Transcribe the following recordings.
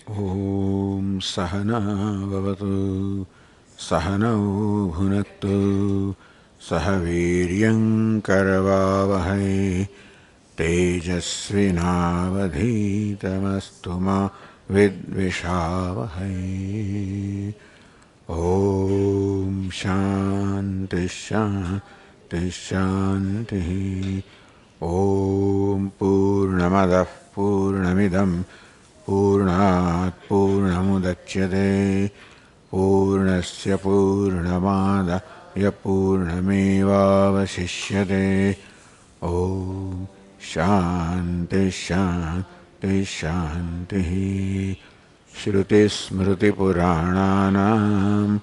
Om Sahana Vavatu Sahanau Bhunattu Sahaviryam Karavavahai Tejasvinavadhitamastu ma Vidvishavahai. Om Shanti Shanti Shanti. Om Purnamadah Purnamidam Purnat Purnamudachyate Purnasya Purnamadaya Purnamevavasishyate. Om Shanti Shanti Shanti. Shruti Smriti Purananam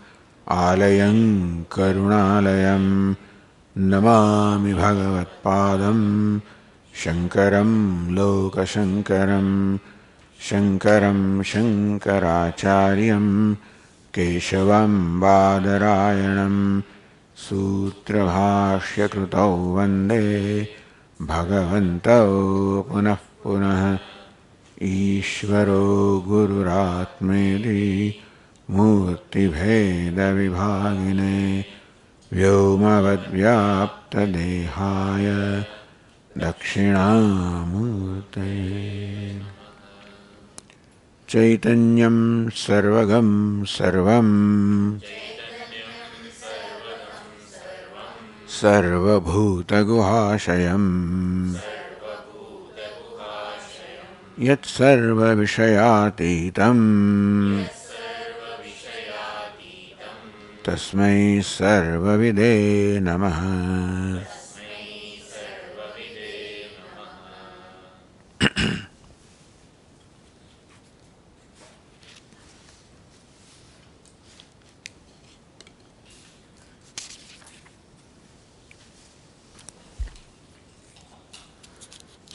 Alayam Karunalayam Namami Bhagavat Padam Shankaram Lokashankaram Shankaram Shankaracharyam Keshavam Badarayanam Sutra Bhashya Krutau Vande Bhagavantau Punah Punah Ishvaro Gururatmedi Murti Bheda Vibhagine Vyomavad Vyapta Dehaya Dakshinamurtaye Chaitanyam Sarvagam Sarvam Sarvabhuta Guhashayam Yat Sarva Vishayatitam Tasmai Sarva Vide Namaha.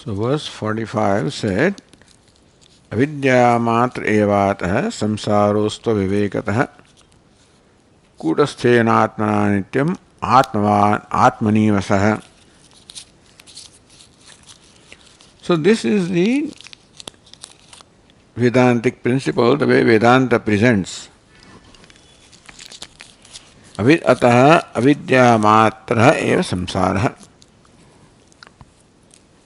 So verse 45 said, Avidya matra evatah samsarostva vivekatah kudasthena nityam atmavan atmanivasah. So this is the Vedantic principle, the way Vedanta presents. Atah avidya matra eva samsarah.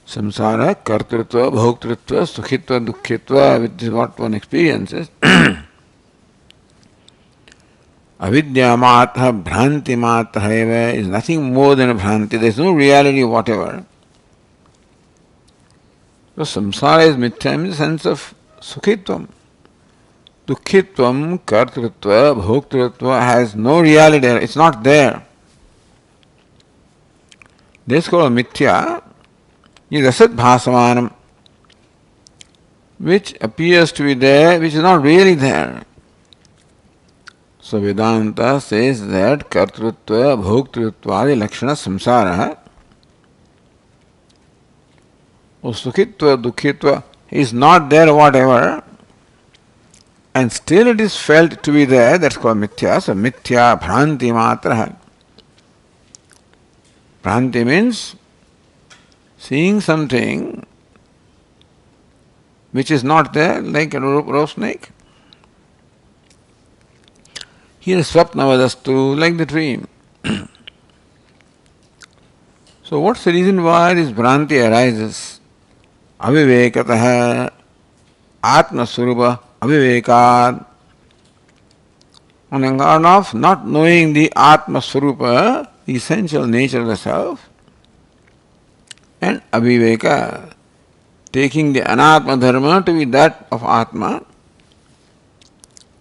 Samsara, kartritva, bhoktritva, sukhitva, dukkhitva, which is what one experiences. Avidya matha, bhranti matha eva is nothing more than a bhranti. There is no reality whatever. So samsara is mithya in the sense of sukhitvam. Dukkhitvam, kartritva, bhoktritva has no reality. It's not there. This is called mithya. Is asat bhasavanam, which appears to be there, which is not really there. So Vedanta says that kartrutva, bhoktritva, lakshana samsara, or sukhitva, dukkhitva is not there whatever, and still it is felt to be there. That's called mithya. So mithya bhranti matra. Bhranti means seeing something which is not there, like a rope snake. Here is swapnavadastu, like the dream. So what's the reason why this bhranti arises? Avivekataha atmasvarupa avivekad. On account of not knowing the atmasvarupa, the essential nature of the self, and aviveka, taking the anatma dharma to be that of atma.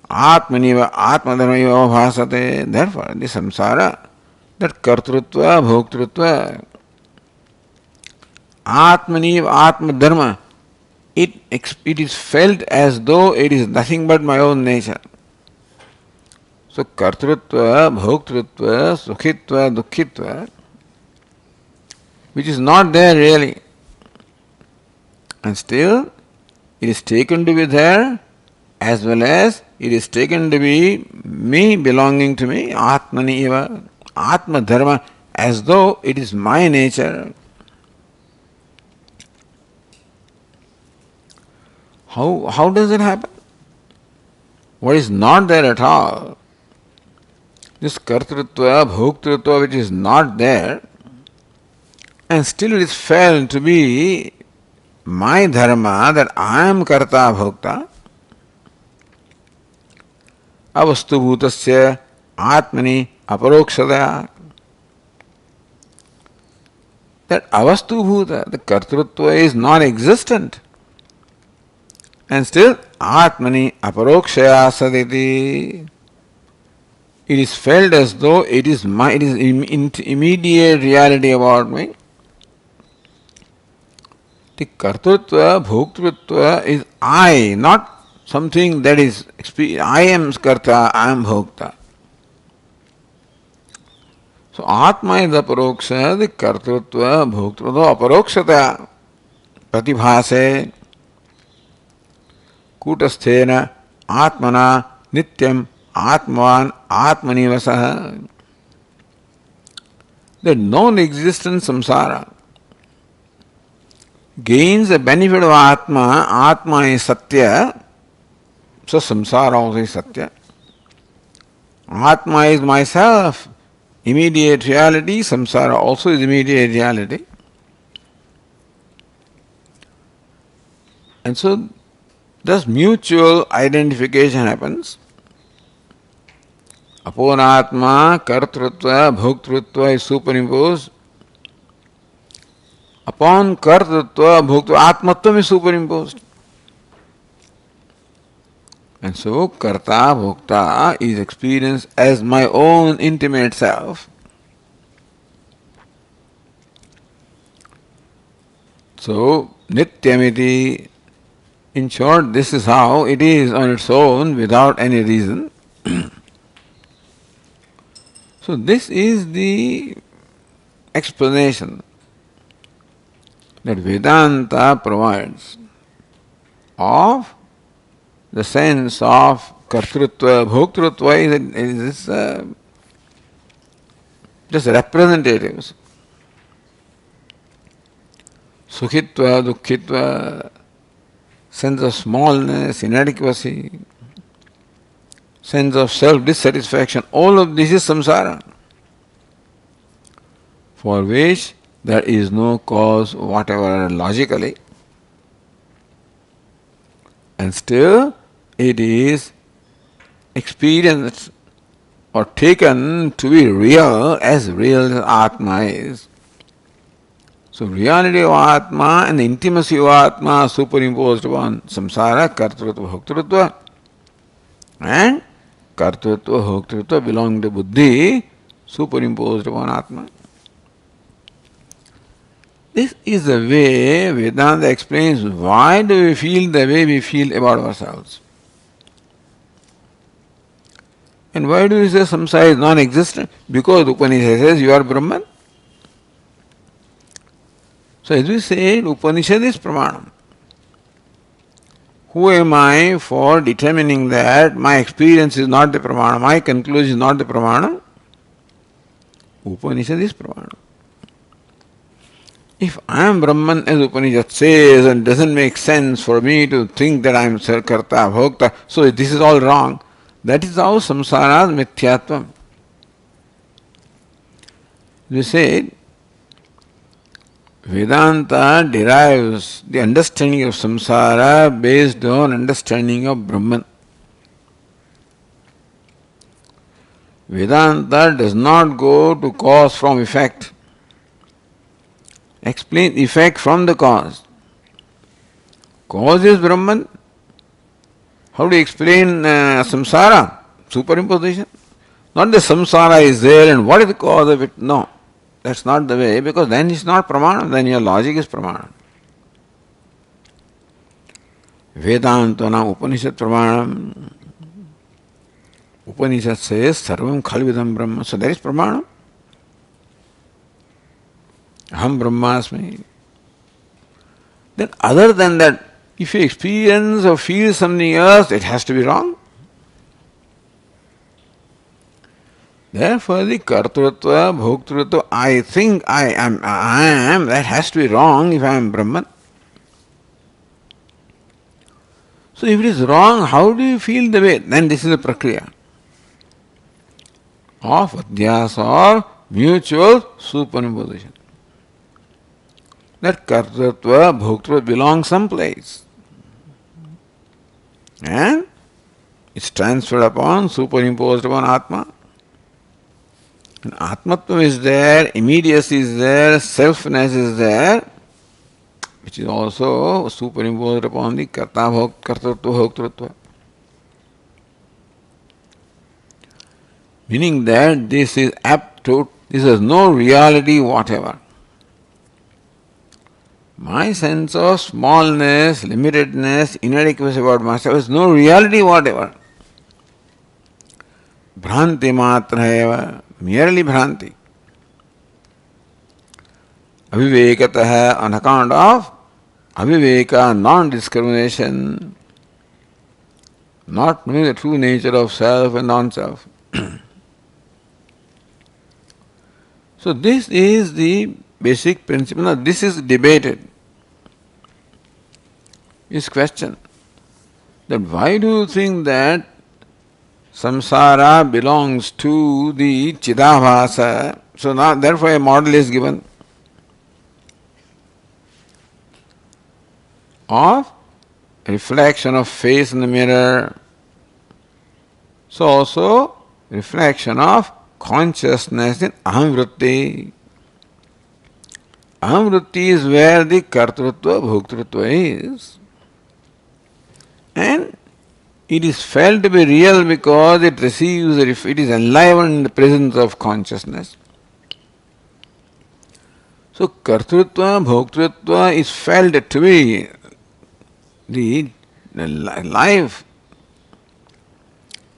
Atmaniva atma dharma eva bhasate. Therefore, the samsara, that kartrutva, bhoktritva, atmaniva atma dharma, it is felt as though it is nothing but my own nature. So kartrutva, bhoktritva, sukhitva, dukkhitva, which is not there really. And still, it is taken to be there, as well as it is taken to be me, belonging to me, Atmani eva, Atma Dharma, as though it is my nature. How does it happen? what is not there at all. This kartrutva, bhoktrutva which is not there, and still it is felt to be my dharma that I am karta bhokta. Avastu bhutasya atmani aparokshadaya. That avastu bhuta, the kartrutva is non-existent. And still atmani aparokshaya saditi. It is felt as though it is immediate reality about me. The kartrutva, bhoktrutva is I, not something that is I am karta, I am bhokta. So atma is aparoksha, the kartrutva, bhoktrutva, aparokshata, pratibhase, kutasthena, atmana, nityam, atman, atmanivasah. The non-existent samsara gains the benefit of atma. Atma is satya, so samsara also is satya. Atma is myself, immediate reality. Samsara also is immediate reality. And so thus mutual identification happens. Upon atma, kartrutva, bhoktrutva is superimposed. Upon kartrutva, bhoktrutva, atmatvam is superimposed. And so karta, bhokta is experienced as my own intimate self. So nityamiti, in short, this is how it is on its own without any reason. So this is the explanation that Vedanta provides of the sense of kartrutva, bhoktrutva is just representatives. Sukhitva, dukkhitva, sense of smallness, inadequacy, sense of self-dissatisfaction, all of this is samsara, for which there is no cause whatever logically, and still it is experienced or taken to be real as Atma is. So reality of Atma and the intimacy of Atma are superimposed upon samsara, kartrutva, bhoktrutva, and kartrutva, bhoktrutva belong to buddhi, superimposed upon Atma. This is the way Vedanta explains why do we feel the way we feel about ourselves. And why do we say samsara is non-existent? Because Upanishad says you are Brahman. So as we said, Upanishad is pramanam. Who am I for determining that my experience is not the pramanam, my conclusion is not the pramanam? Upanishad is pramanam. If I am Brahman, as Upanishad says, and doesn't make sense for me to think that I am karta, bhokta, so this is all wrong. That is how samsara is mithyatvam. We said, Vedanta derives the understanding of samsara based on understanding of Brahman. Vedanta does not go to cause from effect. Explain effect from the cause. Cause is Brahman. How do you explain samsara? Superimposition. Not the samsara is there and what is the cause of it? No. That's not the way, because then it's not pramanam, then your logic is pramanam. Vedantana Upanishad pramanam. Upanishad says sarvam khalvidam brahma. So there is pramanam. Aham brahmasmi. Then other than that, if you experience or feel something else, it has to be wrong. Therefore, the kartrutva, bhoktrutva, I think I am, that has to be wrong if I am Brahman. So if it is wrong, how do you feel the way? Then this is the prakriya of adhyasa or mutual superimposition. That kartritva, bhoktritva belongs someplace. And it's transferred upon, superimposed upon Atma. And Atmatvam is there, immediacy is there, selfness is there, which is also superimposed upon the kartritva, bhoktritva. Meaning that this is apt to, this has no reality whatever. My sense of smallness, limitedness, inadequacy about myself has no reality whatever. Bhranti matra eva, merely bhranti. Avivekataha, on account of aviveka, non-discrimination, not knowing the true nature of self and non-self. So this is the basic principle. Now this is debated. Is question that why do you think that samsara belongs to the chidabhasa? So now therefore a model is given of reflection of face in the mirror. So also reflection of consciousness in ahamvritti. Ahamvritti is where the kartrutva, bhoktritva is. And it is felt to be real because it receives, it is enlivened in the presence of consciousness. So kartrutva, bhoktritva is felt to be the life.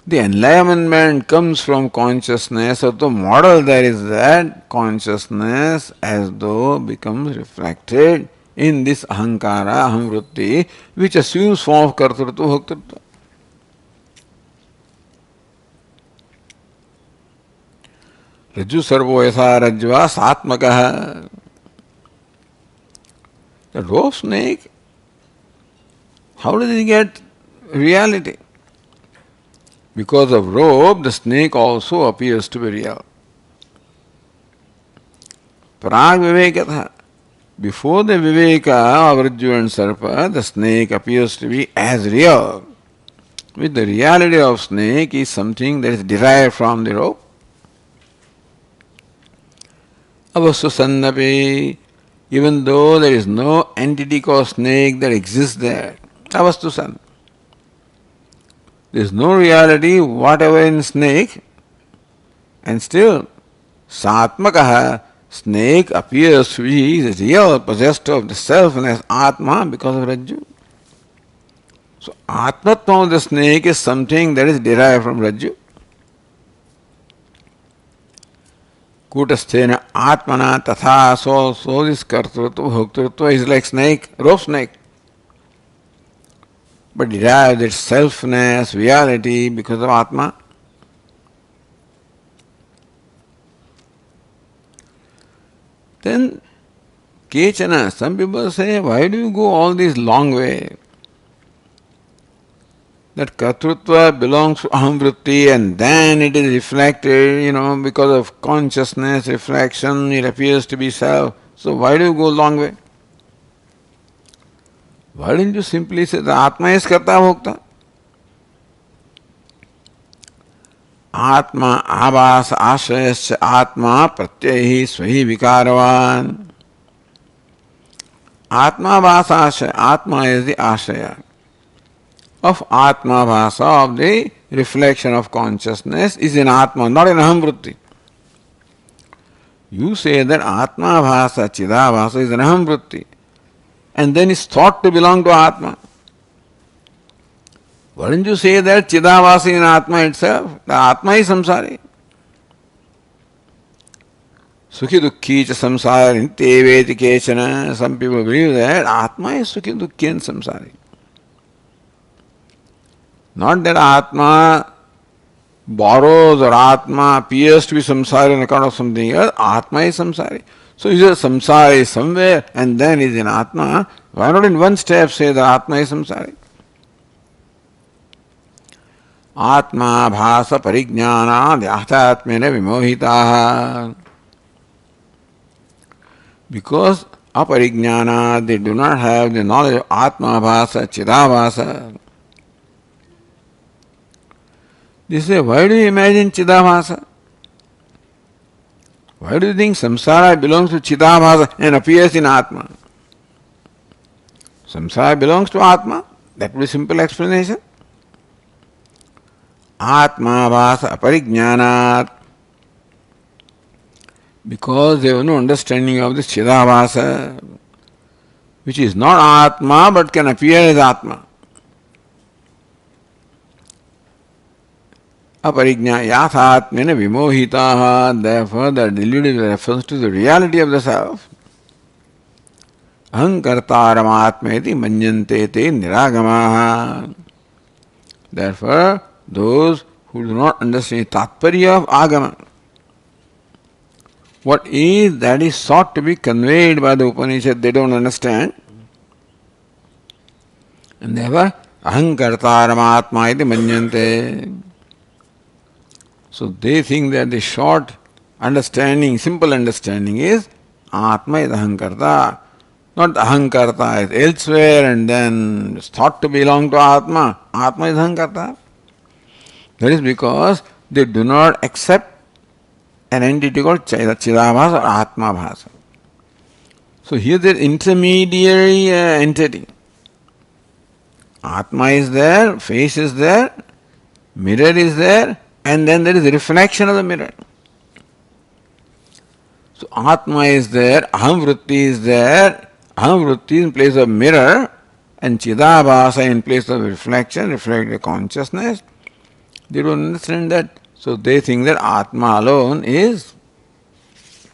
The enlivenment comes from consciousness, so the model there is that consciousness as though becomes reflected in this ahankara, ahamvritti, which assumes form of kartrutva, bhoktritva. Rajju sarvo yasa rajva satmakaha. The rope snake, how does it get reality? Because of rope, the snake also appears to be real. Prag vivekatha. Before the viveka of Rajju and Sarpa, the snake appears to be as real. With the reality of snake is something that is derived from the rope. Avastu sannapi, even though there is no entity called snake that exists there. Avastu san. There is no reality whatever in snake, and still satmakaha, snake appears to be the real possessor of the selfness Atma because of Rajju. So Atmatma of the snake is something that is derived from Rajju. Kutasthena Atmana tatha, so this kartrutva, bhoktritva is like snake, rope snake. But derives its selfness, reality because of Atma. Then kechana, some people say, why do you go all this long way? That kartrutva belongs to ahamvritti and then it is reflected, because of consciousness, reflection, it appears to be self. So why do you go long way? Why didn't you simply say that Atma is karta bhokta? Atma abhas ashrayascha Atma pratyahi swahi vikaravan. Atma abhas ashraya. Atma is the ashraya of Atma bhasa, of the reflection of consciousness, is in Atma, not in ahamvritti. You say that Atma bhasa, chidabhasa is in ahamvritti, and then is thought to belong to Atma. Why don't you say that chidabhasa in Atma itself? The Atma is samsari. Sukhi dukkhi cha samsari teveti kechana. Some people believe that Atma is sukhi dukkhi and samsari. Not that Atma borrows or Atma appears to be samsari on account of something else. Atma is samsari. So is a samsara is somewhere and then is in Atma. Why not in one step say that Atma is samsari? Atma bhasa parijnana dhyatatmena vimohitaha. Because aparijnana, they do not have the knowledge of Atma bhasa, Chidabhasa. They say, why do you imagine Chidabhasa? Why do you think samsara belongs to Chidabhasa and appears in Atma? Samsara belongs to Atma. That would be a simple explanation. Atma bhasa aparijnanat. Because they have no understanding of the Chidabhasa, which is not Atma but can appear as Atma. Aparijna yathatmena vimohitaha. Therefore, they are deluded with reference to the reality of the self. Ahankartaram atmeti manyante te niragamaha. Therefore, those who do not understand the tatparya of agama, what is that is sought to be conveyed by the Upanishad, they don't understand. And therefore, ahankartaram atma iti manyante. So they think that the short understanding, simple understanding is Atma is Ahankarta. Not Ahankarta is elsewhere and then it's thought to belong to Atma. Atma is Ahankarta. That is because they do not accept an entity called Chidabhasa or Atma Bhasa. So here there is intermediary entity. Atma is there, face is there, mirror is there, and then there is a reflection of the mirror. So Atma is there, Aham Vritti is there, Aham Vritti in place of mirror, and Chidabhasa in place of reflection, reflected consciousness. They don't understand that. So they think that Atma alone is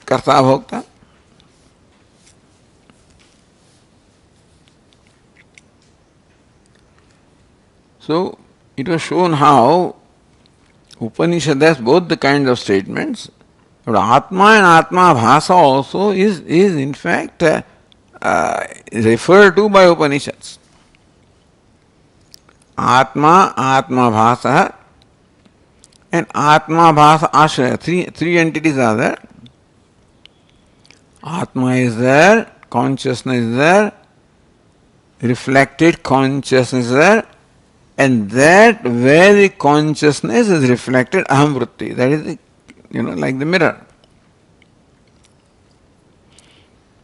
Karta Bhokta. So it was shown how Upanishad has both the kinds of statements, but Atma and Atma Bhasa also is in fact referred to by Upanishads. Atma, Atma Bhasa, and Atma Bhasa Ashraya. Three entities are there. Atma is there, consciousness is there, reflected consciousness is there, and that where the consciousness is reflected, aham vritti, that is, like the mirror.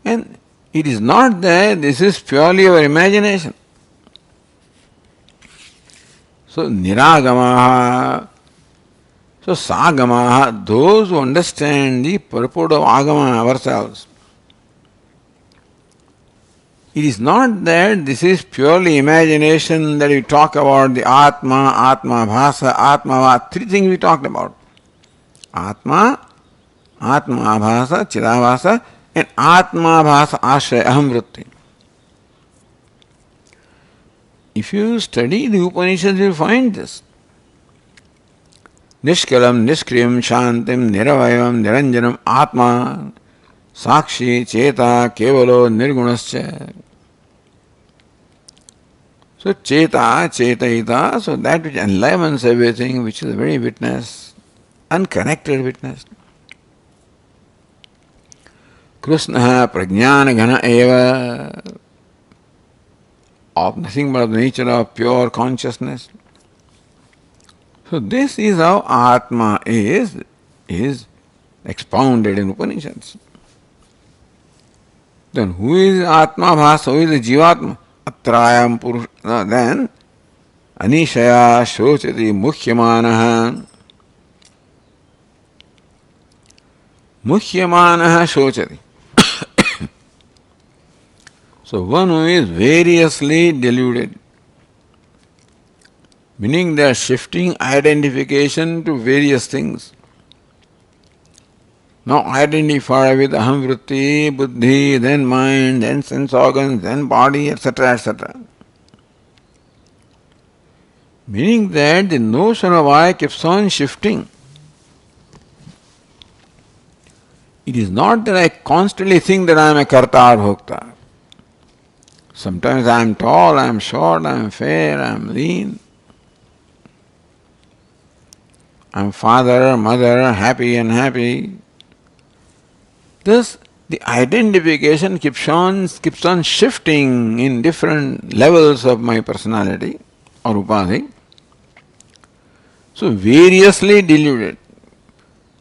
And it is not that this is purely our imagination. So niragamaha, so sagamaha, those who understand the purport of agama ourselves. It is not that this is purely imagination that we talk about the Atma, Atma Bhasa, Atma Bhasa. Three things we talked about. Atma, Atma Bhasa, Chidabhasa, and Atma Bhasa Ashraya, Aham Vritti. If you study the Upanishads, you will find this. Nishkalam, Niskriyam, Shantim, Niravayavam, Niranjanam, Atma, Sakshi, Cheta, Kevalo, Nirgunascha. So Cheta, Chetayita, so that which enlivens everything, which is a very witness, unconnected witness. Krishna prajnana ghana eva, of nothing but the nature of pure consciousness. So this is how Atma is expounded in Upanishads. Then who is Atma Bhasa? Who is the Jivatma? Atrayam Purusha. Then Anishaya Shochati Mukhyamanaha. Mukhyamanaha Shochati. So one who is variously deluded, meaning they are shifting identification to various things. Now identify with aham vritti, buddhi, then mind, then sense organs, then body, etc., etc. Meaning that the notion of I keeps on shifting. It is not that I constantly think that I am a karta or bhokta. Sometimes I am tall, I am short, I am fair, I am lean. I'm father, mother, happy, unhappy. Thus, the identification keeps on shifting in different levels of my personality or upadhi. So, variously deluded.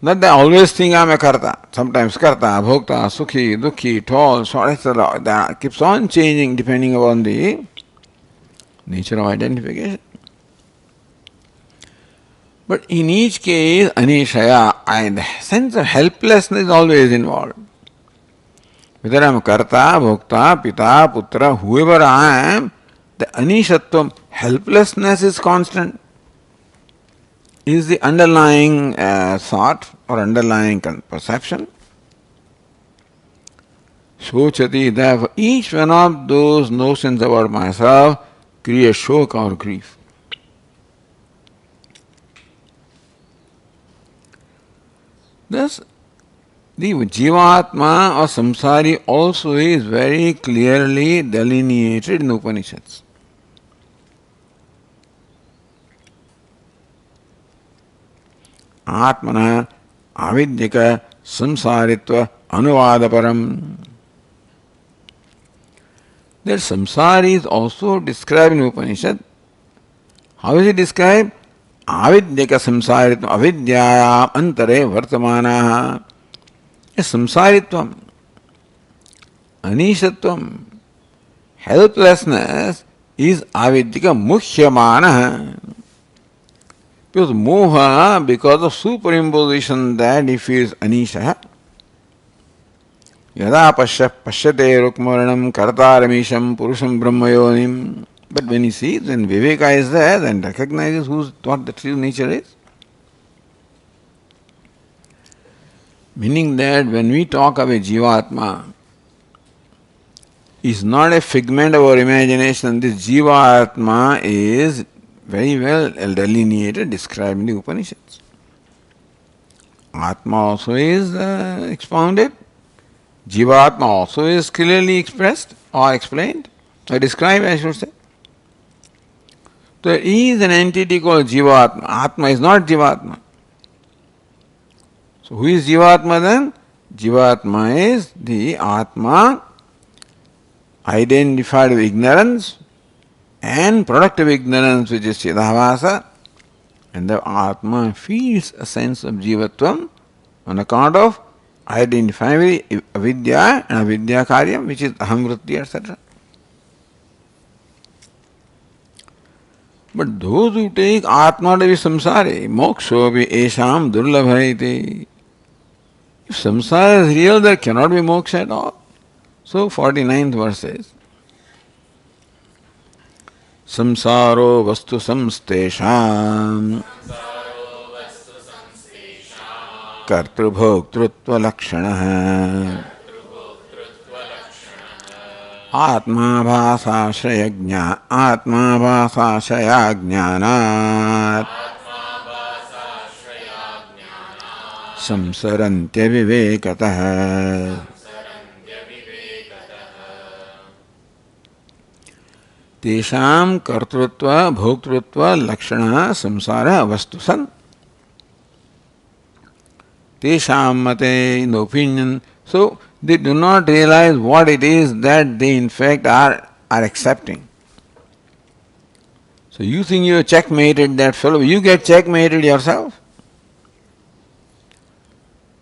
Not that I always think I'm a karta. Sometimes karta, bhokta, sukhi, dukhi, tall, short, etc. That keeps on changing depending upon the nature of identification. But in each case, anishaya, and the sense of helplessness is always involved. Whether I am karta, bhokta, pita, putra, whoever I am, the anishatvam, helplessness is constant, is the underlying thought or underlying perception. Shochati, therefore, each one of those notions about myself creates shoka or grief. Thus, the Jivatma or Samsari also is very clearly delineated in Upanishads. Atmana avidyaka samsaritva anuvadaparam. That samsara is also described in Upanishad. How is it described? Avidyaka samsaritva avidyaya antare vartamana. Samsaritvam, anishatvam, helplessness is avidyaka muhyamana. Because moha, because of superimposition that he feels anisha. Yada pashyate rukmaranam kartaramisham purusham brahmayonim. But when he sees, when viveka is there, then recognizes what the true nature is. Meaning that when we talk of a Jivatma, is not a figment of our imagination. This Jivatma is very well delineated, described in the Upanishads. Atma also is expounded. Jivatma also is clearly expressed or explained or described, I should say. There is an entity called Jivatma. Atma is not Jivatma. So who is Jivatma then? Jivatma is the Atma identified with ignorance and productive ignorance, which is Chidavasa, and the Atma feels a sense of Jivatvam on account of identifying with avidya and avidya karyam, which is ahamvritti, etc. But those who take Atma to be samsari, moksho bhi esham durlabhaiti. If samsara is real, there cannot be moksha at all. So 49th verse says, samsaro vastu samstesham kartrubhoktrutva lakshanah atma bhasashaya jnanat samsarantya vivekatah. Tesham kartrutva bhoktrutva lakshana samsara vastu san. Tesham mate, in the opinion, so they do not realize what it is that they in fact are accepting. So you think you have checkmated that fellow, you get checkmated yourself.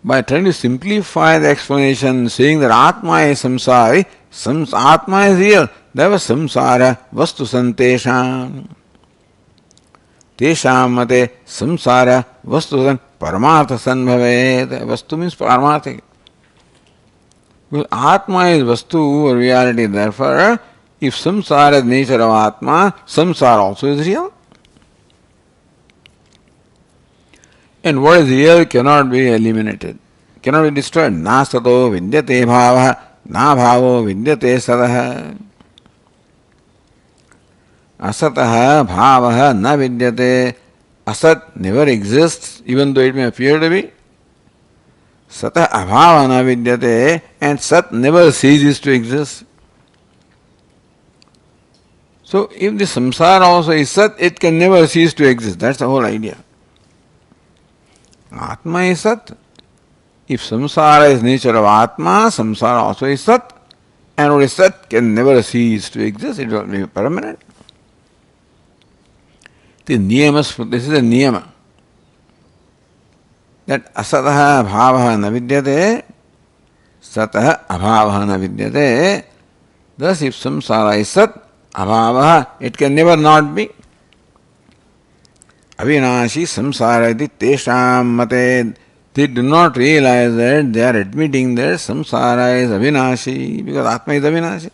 By trying to simplify the explanation, saying that Atma is samsari, Atma is real. There was samsara vastu santesham. Tesham mate samsara vastu san paramartha san bhavet. Vastu means paramartha. Well, Atma is vastu or reality. Therefore, if samsara is the nature of Atma, samsara also is real. And what is real cannot be eliminated, cannot be destroyed. Na sato vidyate bhava, na bhavo vidyate sadaha. Asataha bhavaha na vidyate. Asat never exists, even though it may appear to be. Sata abhava na vidyate, and sat never ceases to exist. So, if the samsara also is sat, it can never cease to exist. That's the whole idea. Atma is Sat. If samsara is nature of Atma, samsara also is Sat. And what is Sat can never cease to exist, it will be permanent. This is a niyama. That asataha bhavaha na vidyate, sataha abhavaha na vidyate. Thus, if samsara is Sat, abhavaha, it can never not be. Avinashi samsara iti tesham mate. They do not realize that they are admitting that samsara is avinashi, because Atma is avinashi.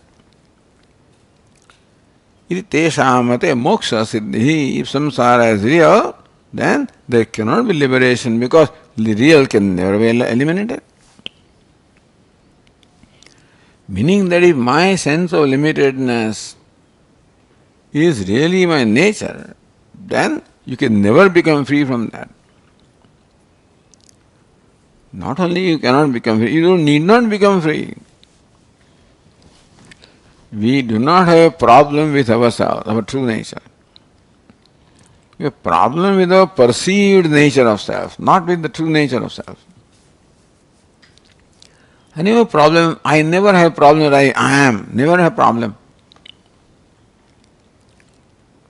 Iti tesham mate moksha siddhi. If samsara is real, then there cannot be liberation, because the real can never be eliminated. Meaning that if my sense of limitedness is really my nature, then you can never become free from that. Not only you cannot become free, you need not become free. We do not have a problem with ourselves, our true nature. We have a problem with our perceived nature of self, not with the true nature of self. I never problem, I never have a problem that I am, never have a problem.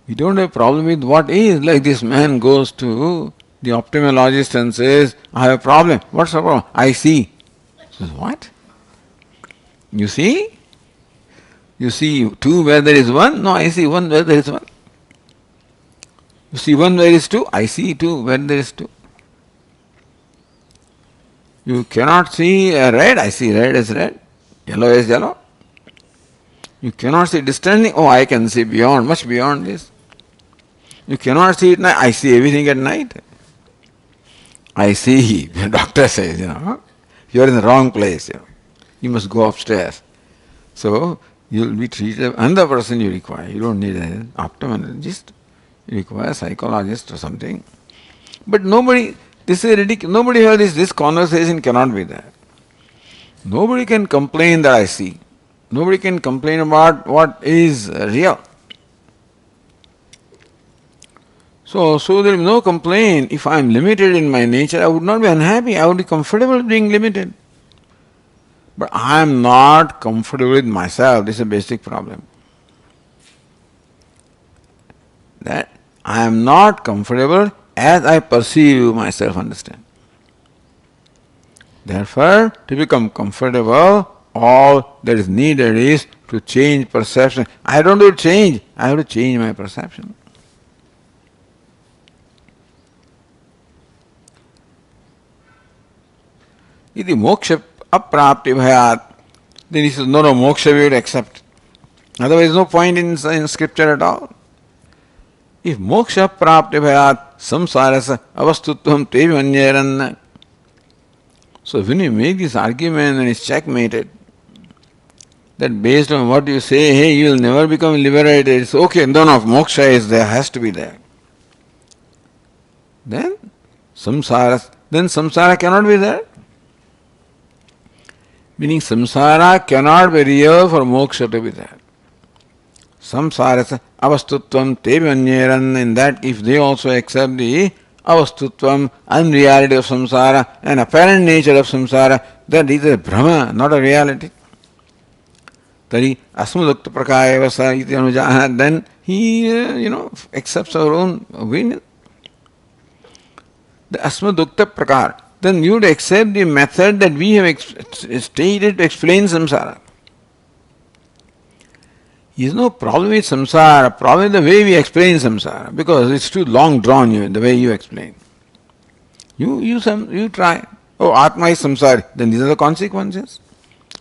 We don't have a problem with what is. Like this man goes to the ophthalmologist and says, I have a problem. What's the problem? I see. He says, what? You see? You see two where there is one? No, I see one where there is one. You see one where there is two? I see two where there is two. You cannot see red? I see red as red. Yellow as yellow. You cannot see distantly? Oh, I can see beyond, much beyond this. You cannot see at night? I see everything at night. I see, the doctor says, you are in the wrong place. You must go upstairs. So, you will be treated, another person you require. You don't need an ophthalmologist. You require a psychologist or something. But nobody, this is ridiculous. Nobody heard this conversation cannot be there. Nobody can complain that I see. Nobody can complain about what is real. So there is no complaint. If I am limited in my nature, I would not be unhappy. I would be comfortable being limited. But I am not comfortable with myself. This is a basic problem. That I am not comfortable as I perceive myself, understand. Therefore, to become comfortable, all that is needed is to change perception. I don't do change, I have to change my perception. Iti moksha aprapti bhayat. Then he says, no, moksha we would accept. Otherwise, no point in scripture at all. If moksha aprapti bhayat, samsarasa avastutvam tevanyeran. So when you make this argument and it's checkmated, that based on what you say, hey, you will never become liberated, it's okay, no, moksha is there, has to be there. Then samsara cannot be there. Meaning samsara cannot be real for moksha to be there. Samsarasa avastutvam tevanyeran, in that if they also accept the avastutvam, unreality of samsara, and apparent nature of samsara, that is a brahma, not a reality. Tari asmadukta prakaya sa iti anujaha, then he, accepts our own opinion. The asmadukta prakar. Then you would accept the method that we have stated to explain samsara. There is no problem with samsara, problem with the way we explain samsara, because it's too long drawn, the way you explain. You try. Oh, Atma is samsara, then these are the consequences.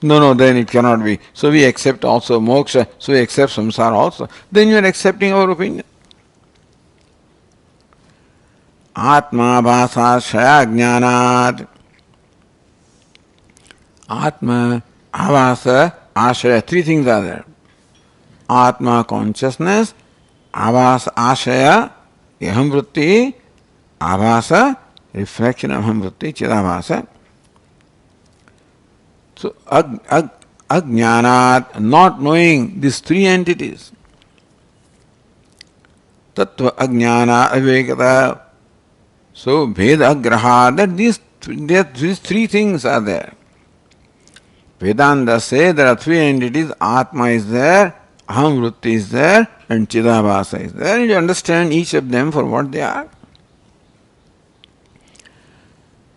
No, then it cannot be. So we accept also moksha, so we accept samsara also. Then you are accepting our opinion. Atma bhasa shaya jnanat. Atma, avasa, ashaya. Three things are there. Atma, consciousness. Avasa, ashaya, aham vritti. Avasa, reflection of aham vritti, chidavasa. So, ajnanat, not knowing these three entities. Tattva, ajnana, avivekata. So, Veda Graha, that these three things are there. Vedanta say there are three entities, Atma is there, Aham Vritti is there, and Chidabhasa is there. You understand each of them for what they are.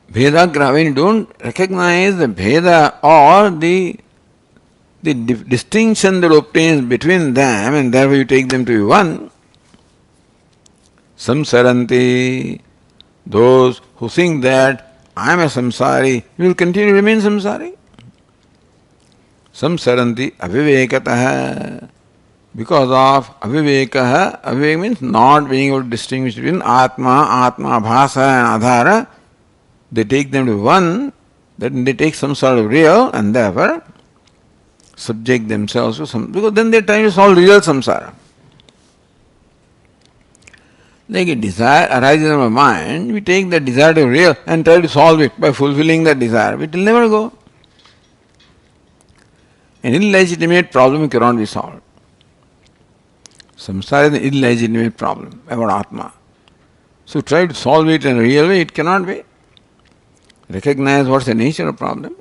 Veda Graha, when you don't recognize the Veda or the distinction that obtains between them, and therefore you take them to be one, samsaranti, those who think that I am a samsari, you will continue to remain samsari. Samsaranti avivekataha. Because of avivekaha, avivek means not being able to distinguish between Atma, Atma, Bhasa and Adhara. They take them to one, then they take some sort of real and therefore subject themselves to some, because then they are trying to solve real samsara. Like a desire arises in our mind, we take that desire to real and try to solve it by fulfilling that desire. It will never go. An illegitimate problem cannot be solved. Samsara is an illegitimate problem about Atma. So try to solve it in a real way, it cannot be. Recognize what's the nature of the problem.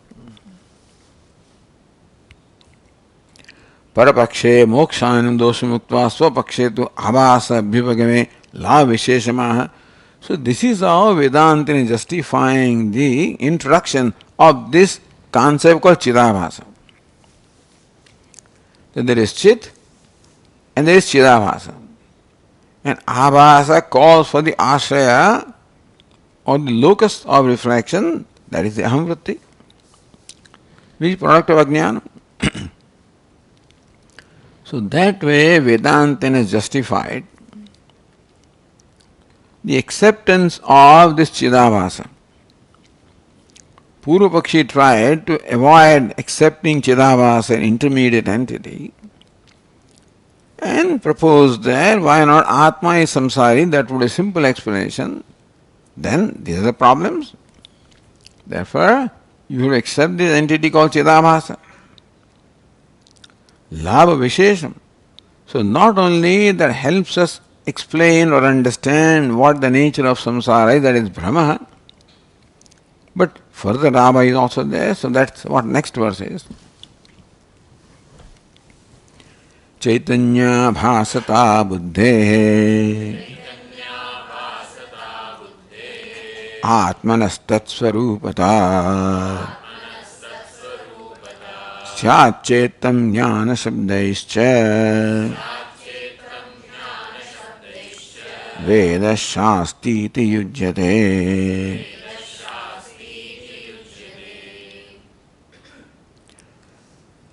Parapakshe mokshanam doshmuktva swapakshe tu abhasa abhyupagame la visheshamaha. So this is how Vedanta is justifying the introduction of this concept called Chidabhasa. That there is Chit and there is Chidabhasa. And Abhasa calls for the Ashraya or the locus of reflection, that is the Aham Vritti, which is product of Ajnana. So that way Vedanta has justified the acceptance of this Chidabhasa. Purvapakshi tried to avoid accepting Chidabhasa, an intermediate entity, and proposed that why not Atma is samsari, that would be a simple explanation. Then these are the problems. Therefore, you will accept this entity called Chidabhasa. Labha Vishesham. So not only that helps us explain or understand what the nature of samsara is, that is Brahma, but further Labha is also there. So that's what next verse is. Chaitanya bhasata buddhe Atmanastat swarupata Syatchetam jnana shabdaischa Veda shasti iti yujyate.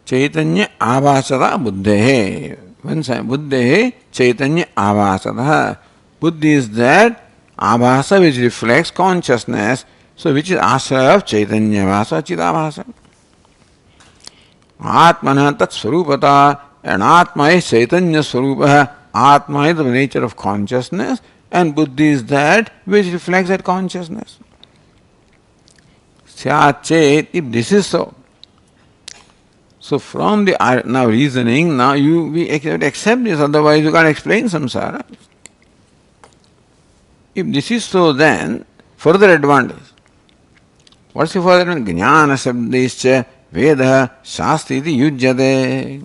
Chaitanya avasata buddhehe. Once buddhehe chaitanya avasata. Buddhi is that Abhasa which reflects consciousness, so which is ashraya of Chaitanya Vasa, Chidabhasa. Atmana tat swarupata, and Atma is Chaitanya Swarupa. Atma is the nature of consciousness, and Buddhi is that which reflects that consciousness. Syachet, if this is so. So from the now reasoning, now we accept this, otherwise you can't explain samsara. If this is so, then further advantage. What's the further advantage? Jnana sabdescha Veda shasti iti yujyate.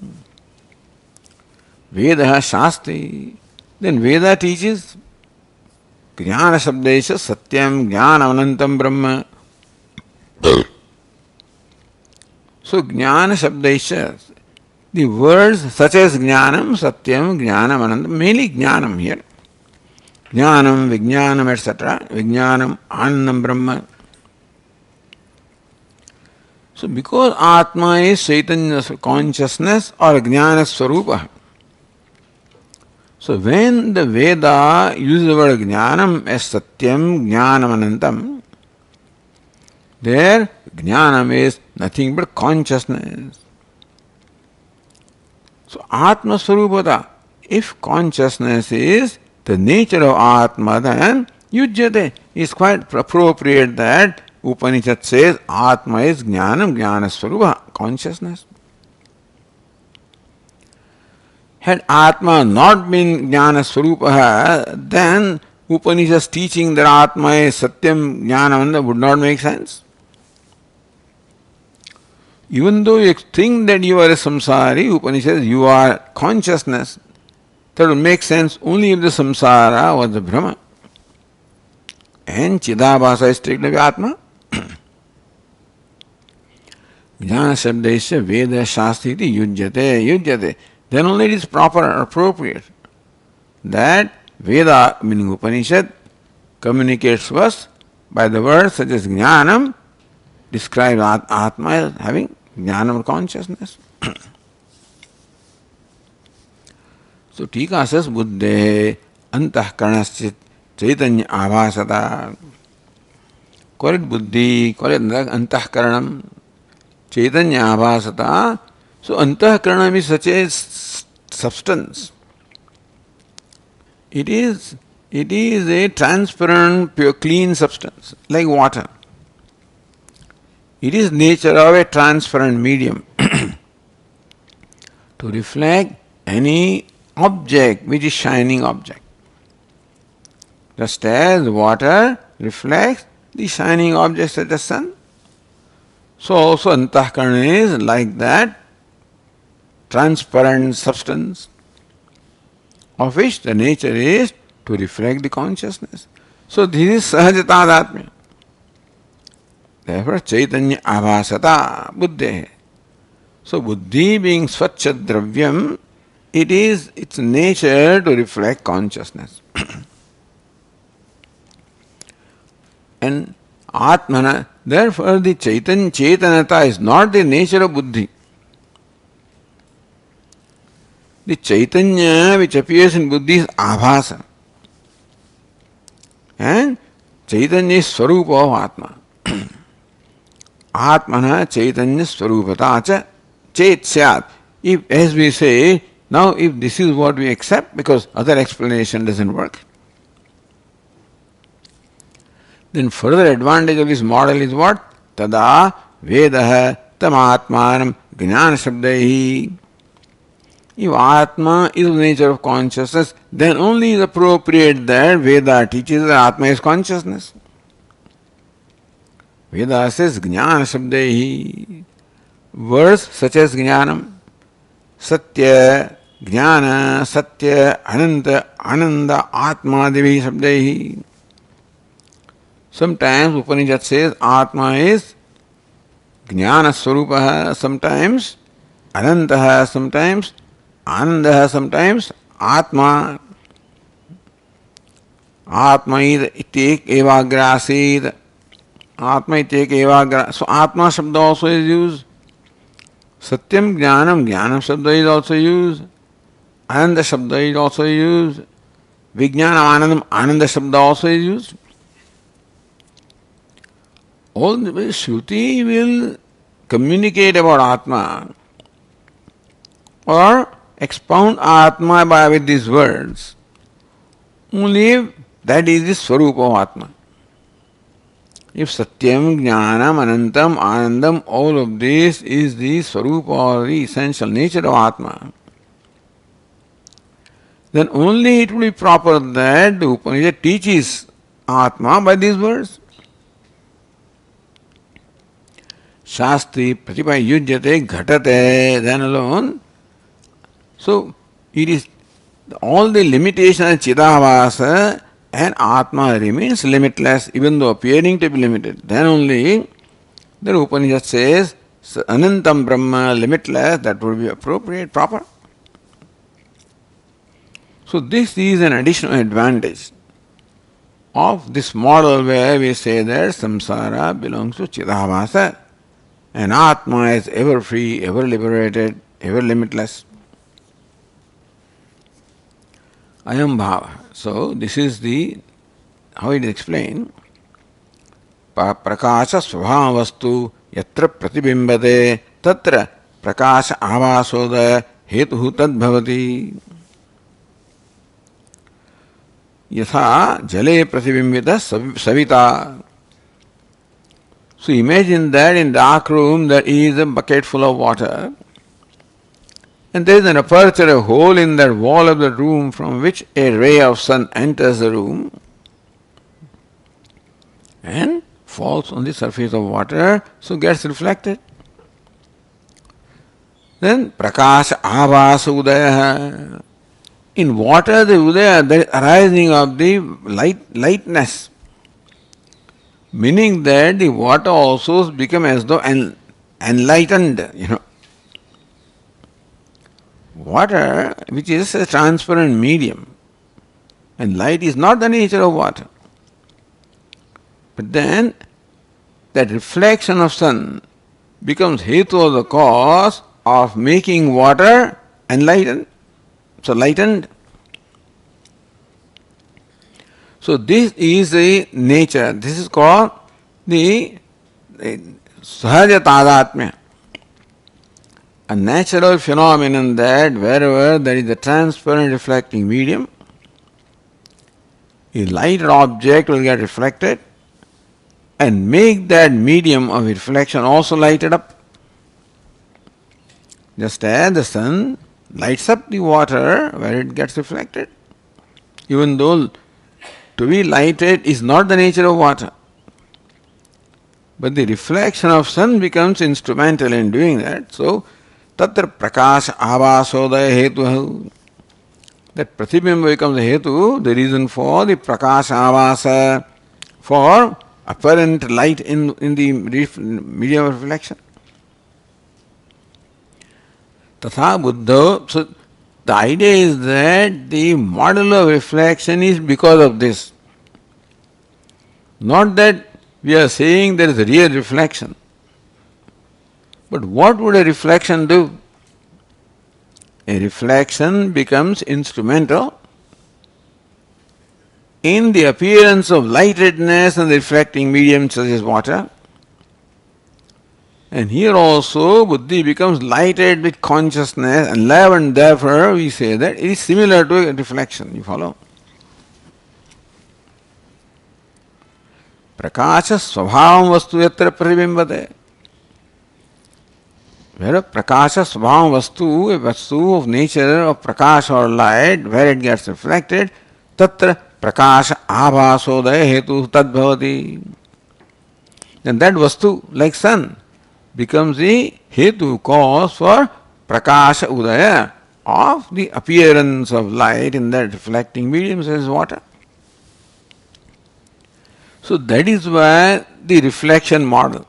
Veda shasti. Then Veda teaches Jnana sabdescha satyam jnana anantam brahma. So Jnana sabdescha, the words such as Jnanam, Satyam, Jnanam, Anantam, mainly Jnanam here. Jnanam, Vijnanam, etc. Vijnanam, Anandam, Brahma. So because Atma is Chaitanya consciousness or Jnana Swarupa, so when the Veda uses the word Jnanam as Satyam, Jnanam, Anantam, there Jnanam is nothing but consciousness. So Atma Swarupata, if consciousness is the nature of Atma, then Yujyate is quite appropriate that Upanishad says Atma is Jnanam, Jnana Swarupa, consciousness. Had Atma not been Jnana Swarupa, then Upanishads teaching that Atma is Satyam Jnanam would not make sense. Even though you think that you are a samsari, Upanishad says you are consciousness. That will make sense only if the samsara was the Brahma. And Chidabhasa is strictly Atma. Jnana Shabdesya Veda Shastri Yujyate. Then only it is proper or appropriate that Veda, meaning Upanishad, communicates to us by the words such as Jnanam, describe Atma as having Jnanam or consciousness. So Tika says Buddhe Antahkaranasya Chaitanya Abhasata. Call it Buddhi, call it Antahkaranam, Chaitanya Abhasata. So Antahkaranam is such a substance. It is a transparent, pure, clean substance, like water. It is nature of a transparent medium to reflect any object which is shining object. Just as water reflects the shining objects of the sun, so also Antahkarana is like that transparent substance of which the nature is to reflect the consciousness. So this is Sahajatadatmya. Therefore Chaitanya Abhasata Buddhe. So Buddhi being Svacha Dravyam, it is its nature to reflect consciousness. And Atmana, therefore the Chaitanata is not the nature of Buddhi. The Chaitanya which appears in Buddhi is Abhasa. And Chaitanya is Swarupa of Atma. Atmana Chaitanya Swarupata cha Chet Syat. If, as we say, now if this is what we accept, because other explanation doesn't work, then further advantage of this model is what? Tada Vedaha Tamatmanam Jnana Shabdaihi. If Atma is the nature of consciousness, then only is appropriate that Veda teaches that Atma is consciousness. Veda says Jnana Shabdehi. Words such as Jnanam, Satya, Jnana, Satya, Ananta, Ananda, Atma Devi Shabdehi. Sometimes Upanishad says Atma is Jnana Swarupaha, sometimes Anantaha, sometimes Anandaha, sometimes Atma. Atma itek evagrasid. Atma itek evagra. So Atma Shabda also is used. Satyam Jnanam, Jnanam Shabda is also used. Ananda Shabda is also used. Vijnanam Anandam, Ananda Shabda also is used. All the way Shruti will communicate about Atma or expound Atma with these words. Only if that is the Swarupa of Atma. If Satyam, Jnanam, Anantam, Anandam, all of this is the Swarupa or the essential nature of Atma, then only it will be proper that the Upanishad teaches Atma by these words. Shastri Pratipa Yujyate Ghatate, then alone. So it is all the limitations of Chidavasa and Atma remains limitless, even though appearing to be limited. Then only the Upanishad says Anantam Brahma, limitless, that would be appropriate, proper. So this is an additional advantage of this model where we say that samsara belongs to Chidavasa and Atma is ever free, ever liberated, ever limitless. Ayam bhava. So this is the how it is explained. Prakasha svabhavastu yatra pratibimbate tatra prakasha avasoda hetuhu tadbhavati. Yatha jale pratibimbita savita. So imagine that in dark room there is a bucket full of water, and there is an aperture, a hole in that wall of the room from which a ray of sun enters the room. and falls on the surface of water, so gets reflected. Then prakasha abhasa udaya. In water, the udaya, the arising of the lightness, meaning that the water also become as though enlightened. Water, which is a transparent medium, and light is not the nature of water. But then that reflection of sun becomes hetu, the cause of making water enlightened, so lightened. So this is the nature. This is called the sahaja tadatmya, a natural phenomenon that wherever there is a transparent reflecting medium, a lighter object will get reflected and make that medium of reflection also lighted up. Just as the sun lights up the water where it gets reflected, even though to be lighted is not the nature of water. But the reflection of sun becomes instrumental in doing that. So, tatra prakasha abhasodaya hetu. That pratibimba becomes a hetu, the reason for the prakasha abhasa, for apparent light in the medium of reflection. Tatha buddha. So the idea is that the model of reflection is because of this. Not that we are saying there is a real reflection. But what would a reflection do? A reflection becomes instrumental in the appearance of lightedness and the reflecting medium such as water. And here also buddhi becomes lighted with consciousness and love, and therefore we say that it is similar to a reflection. You follow? Prakasha svabhavam vastu yatra pratibhimbate. Where prakasha svabhavam vastu, a vastu of nature of prakasha or light, where it gets reflected, tatra prakasha abhasodaya hetu tadbhavati. Then that vastu, like sun, becomes the hetu, cause for prakasha udaya, of the appearance of light in that reflecting medium as water. So that is why the reflection model.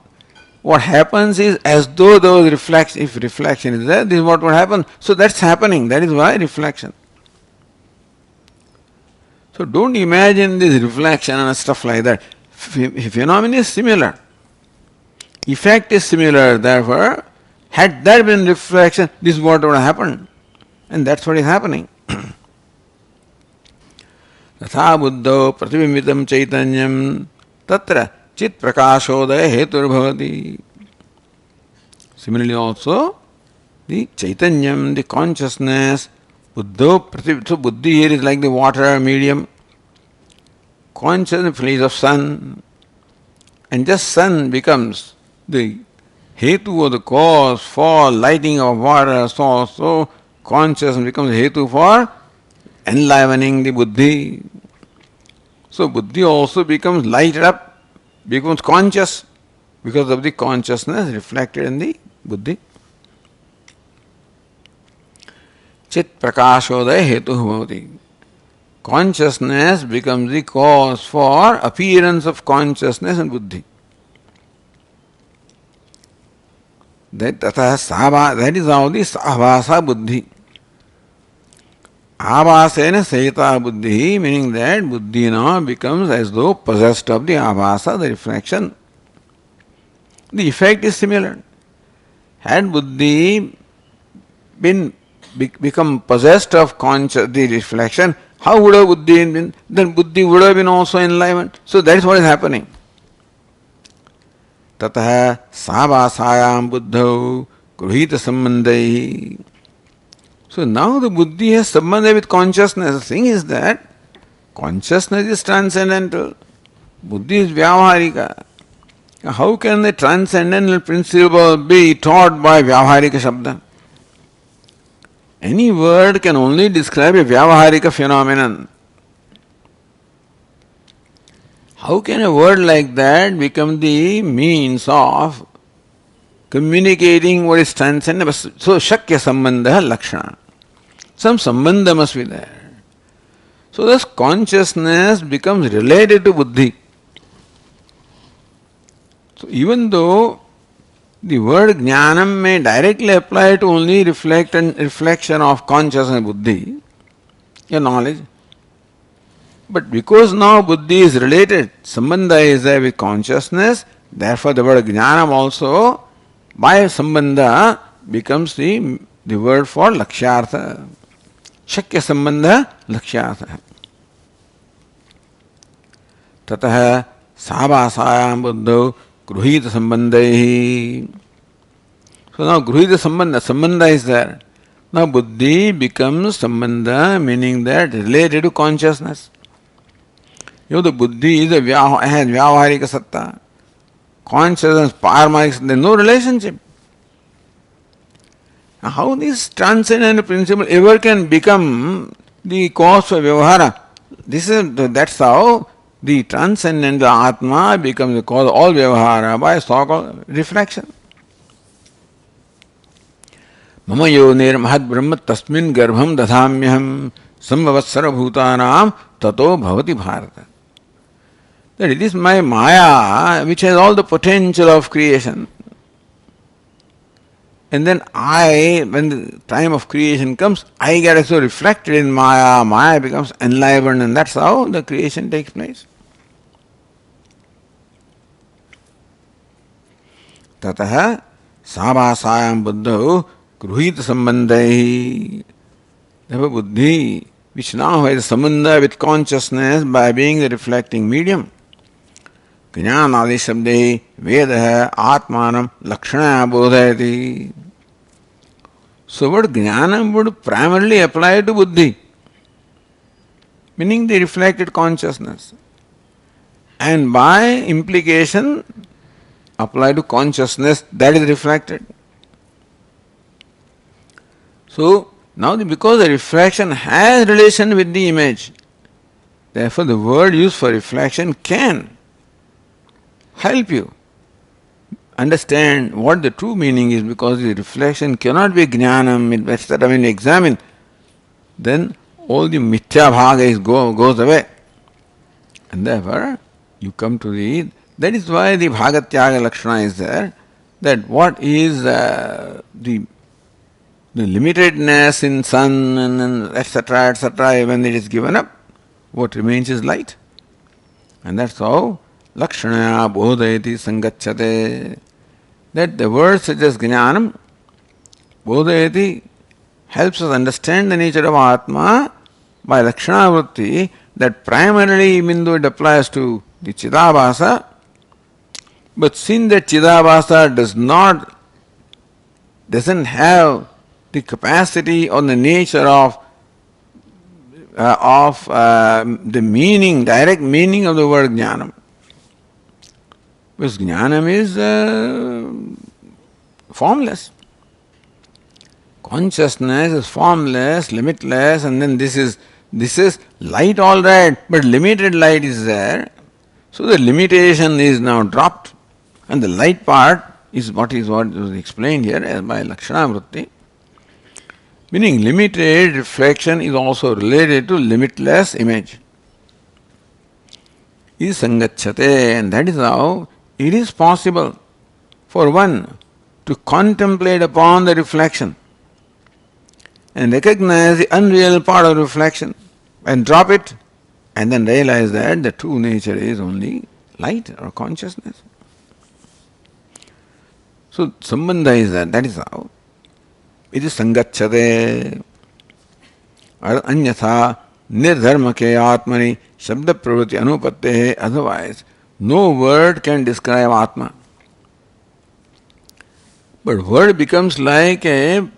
What happens is, as though there was reflection, if reflection is there, this is what would happen. So that's happening. That is why reflection. So don't imagine this reflection and stuff like that. Phenomenon is similar. Effect is similar. Therefore, had there been reflection, this is what would have happened. And that's what is happening. Tatha buddho pratibimbitam chaitanyam tatra chit prakashodaya hetur bhavati. Similarly also, the chaitanyam, the consciousness, buddho pratibimbitam, so buddhi here is like the water medium, consciousness place of sun, and just sun becomes the hetu or the cause for lighting of water, so consciousness becomes hetu for enlivening the buddhi. So buddhi also becomes lighted up, becomes conscious because of the consciousness reflected in the buddhi. Chit prakashodaya hetu bhavati. Consciousness becomes the cause for appearance of consciousness in buddhi. That is how the sabhasa buddhi. Abhasena sahita buddhi, meaning that buddhi now becomes as though possessed of the abhasa, the reflection. The effect is similar. Had buddhi become possessed of the reflection, how would have buddhi been? Then buddhi would have been also enlivened. So that is what is happening. Tatah sabhasayam buddhau gruhita sambandhai. So now the buddhi has sambandha with consciousness. The thing is that consciousness is transcendental. Buddhi is vyavaharika. How can the transcendental principle be taught by vyavaharika shabda? Any word can only describe a vyavaharika phenomenon. How can a word like that become the means of communicating what is transcendent? So, Shakya Sambandha Lakshana. Some Sambandha must be there. So, thus consciousness becomes related to Buddhi. So, even though the word Jnanam may directly apply to only reflection of consciousness Buddhi, your knowledge, but because now Buddhi is related, Sambandha is there with consciousness, therefore the word Jnanam also by Sambandha becomes the word for Lakshyartha. Shakya Sambandha Lakshyartha. Tatah Sabhasayam Buddho Gruhita Sambandhaihi. So now Gruhita Sambandha is there. Now Buddhi becomes Sambandha, meaning that related to consciousness. The Buddhi is a Vyavaharika Satta. Consciousness, Paramahik, there is no relationship. Now, how this transcendent principle ever can become the cause for Vyavahara? That's how the transcendent Atma becomes the cause of all Vyavahara by so-called reflection. Mama yonir mahad brahma tasmin garbham dadhamyaham samvavatsara bhutanam tato bhavati bharata. That it is my Maya which has all the potential of creation. And then when the time of creation comes, I get also reflected in Maya. Maya becomes enlivened, and that's how the creation takes place. Tatah sabhasayam buddho gruhita sambandhaihi. Therefore Buddhi, which now has a sambandha with consciousness by being the reflecting medium, Jnanadi Shabde Vedaha Atmanam Lakshana Bodhayati. So what Jnanam would primarily apply to Buddhi, meaning the reflected consciousness, and by implication apply to consciousness that is reflected. So now because the reflection has relation with the image, therefore the word used for reflection can help you understand what the true meaning is, because the reflection cannot be jnanam, etc. When you examine, then all the mithya bhaga goes away. And therefore, you come to that is why the bhagatyaga lakshana is there, that what is the limitedness in sun and etc., etc., when it is given up, what remains is light. And that's how Lakshanaya bodhayati sangachyate. That the word such as Jnanam, bodhayati, helps us understand the nature of Atma by Lakshana Vritti, that primarily, even though it applies to the Chidabhasa, but since that Chidabhasa doesn't have the capacity or the nature of the meaning, direct meaning of the word Jnanam. Because Jnanam is formless. Consciousness is formless, limitless, and then this is light, all right, but limited light is there. So the limitation is now dropped, and the light part is what was explained here as by Lakshana Vritti. Meaning limited reflection is also related to limitless image. Is sangachyate, and that is how it is possible for one to contemplate upon the reflection and recognize the unreal part of reflection and drop it, and then realize that the true nature is only light or consciousness. So sambandha is that is how it is sangachyate. Anyatha nirdharmake atmani shabda pravritti anupatte. Otherwise no word can describe Atma. But word becomes like a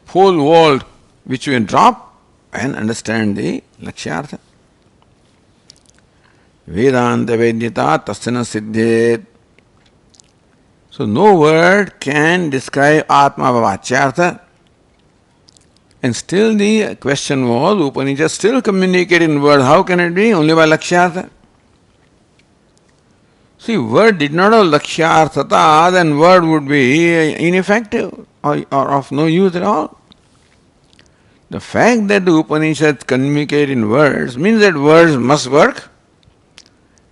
pole vault which you can drop and understand the Lakshyartha. Vedanta Vedyata Tasana Siddhet. So no word can describe Atma Vachyartha. And still the question was, Upanishad still communicate in words. How can it be? Only by Lakshyartha. See, word did not have lakshyarthata, then word would be ineffective or of no use at all. The fact that the Upanishads communicate in words means that words must work,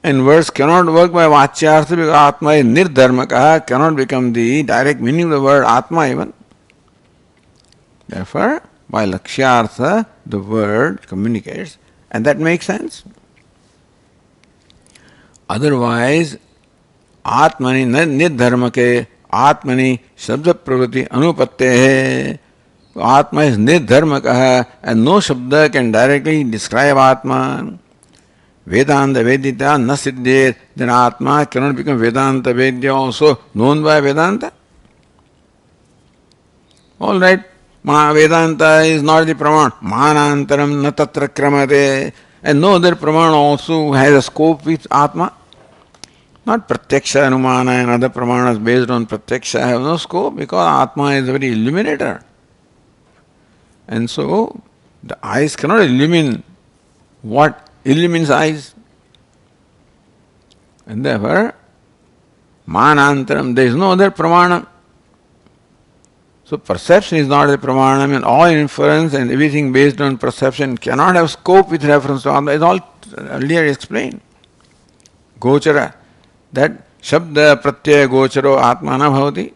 and words cannot work by vachyartha because Atma is nirdharmaka, cannot become the direct meaning of the word Atma even. Therefore, by lakshyartha, the word communicates, and that makes sense. Otherwise, Atmani nirdharmake, Atmani shabda pravati anupatte. Atma is nirdharmaka, and no shabda can directly describe Atma. Vedanta Vedita na siddhet, then Atma cannot become Vedanta Vedya also known by Vedanta. All right, Vedanta is not the Praman. Manantaram na tatra kramate, and no other Praman also has a scope with Atma. Not Pratyaksha, Anumana and other Pramanas based on Pratyaksha have no scope because Atma is a very illuminator. And so, the eyes cannot illumine what illumines eyes. And therefore, Manantaram, there is no other Pramana. So perception is not a Pramanam, and all inference and everything based on perception cannot have scope with reference to Atma. It's all earlier explained. Gochara, that Shabda Pratyaya Gocharo Atmana Bhavati.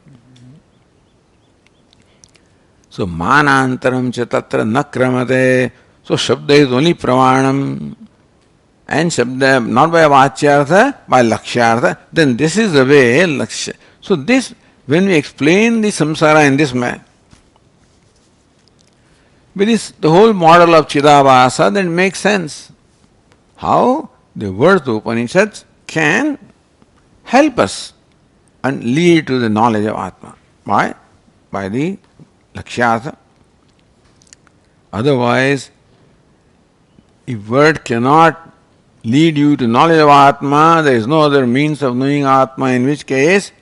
So Manantaram cha tatra na kramate. So Shabda is only Pramanam, and Shabda not by Vachyartha, by Lakshyartha. Then this is the way Lakshya. So this, when we explain the samsara in this manner, with this, the whole model of Chidabhasa, then makes sense. How the words of Upanishads can help us and lead to the knowledge of Atma. Why? By the Lakshyartha. Otherwise, if word cannot lead you to knowledge of Atma, there is no other means of knowing Atma, in which case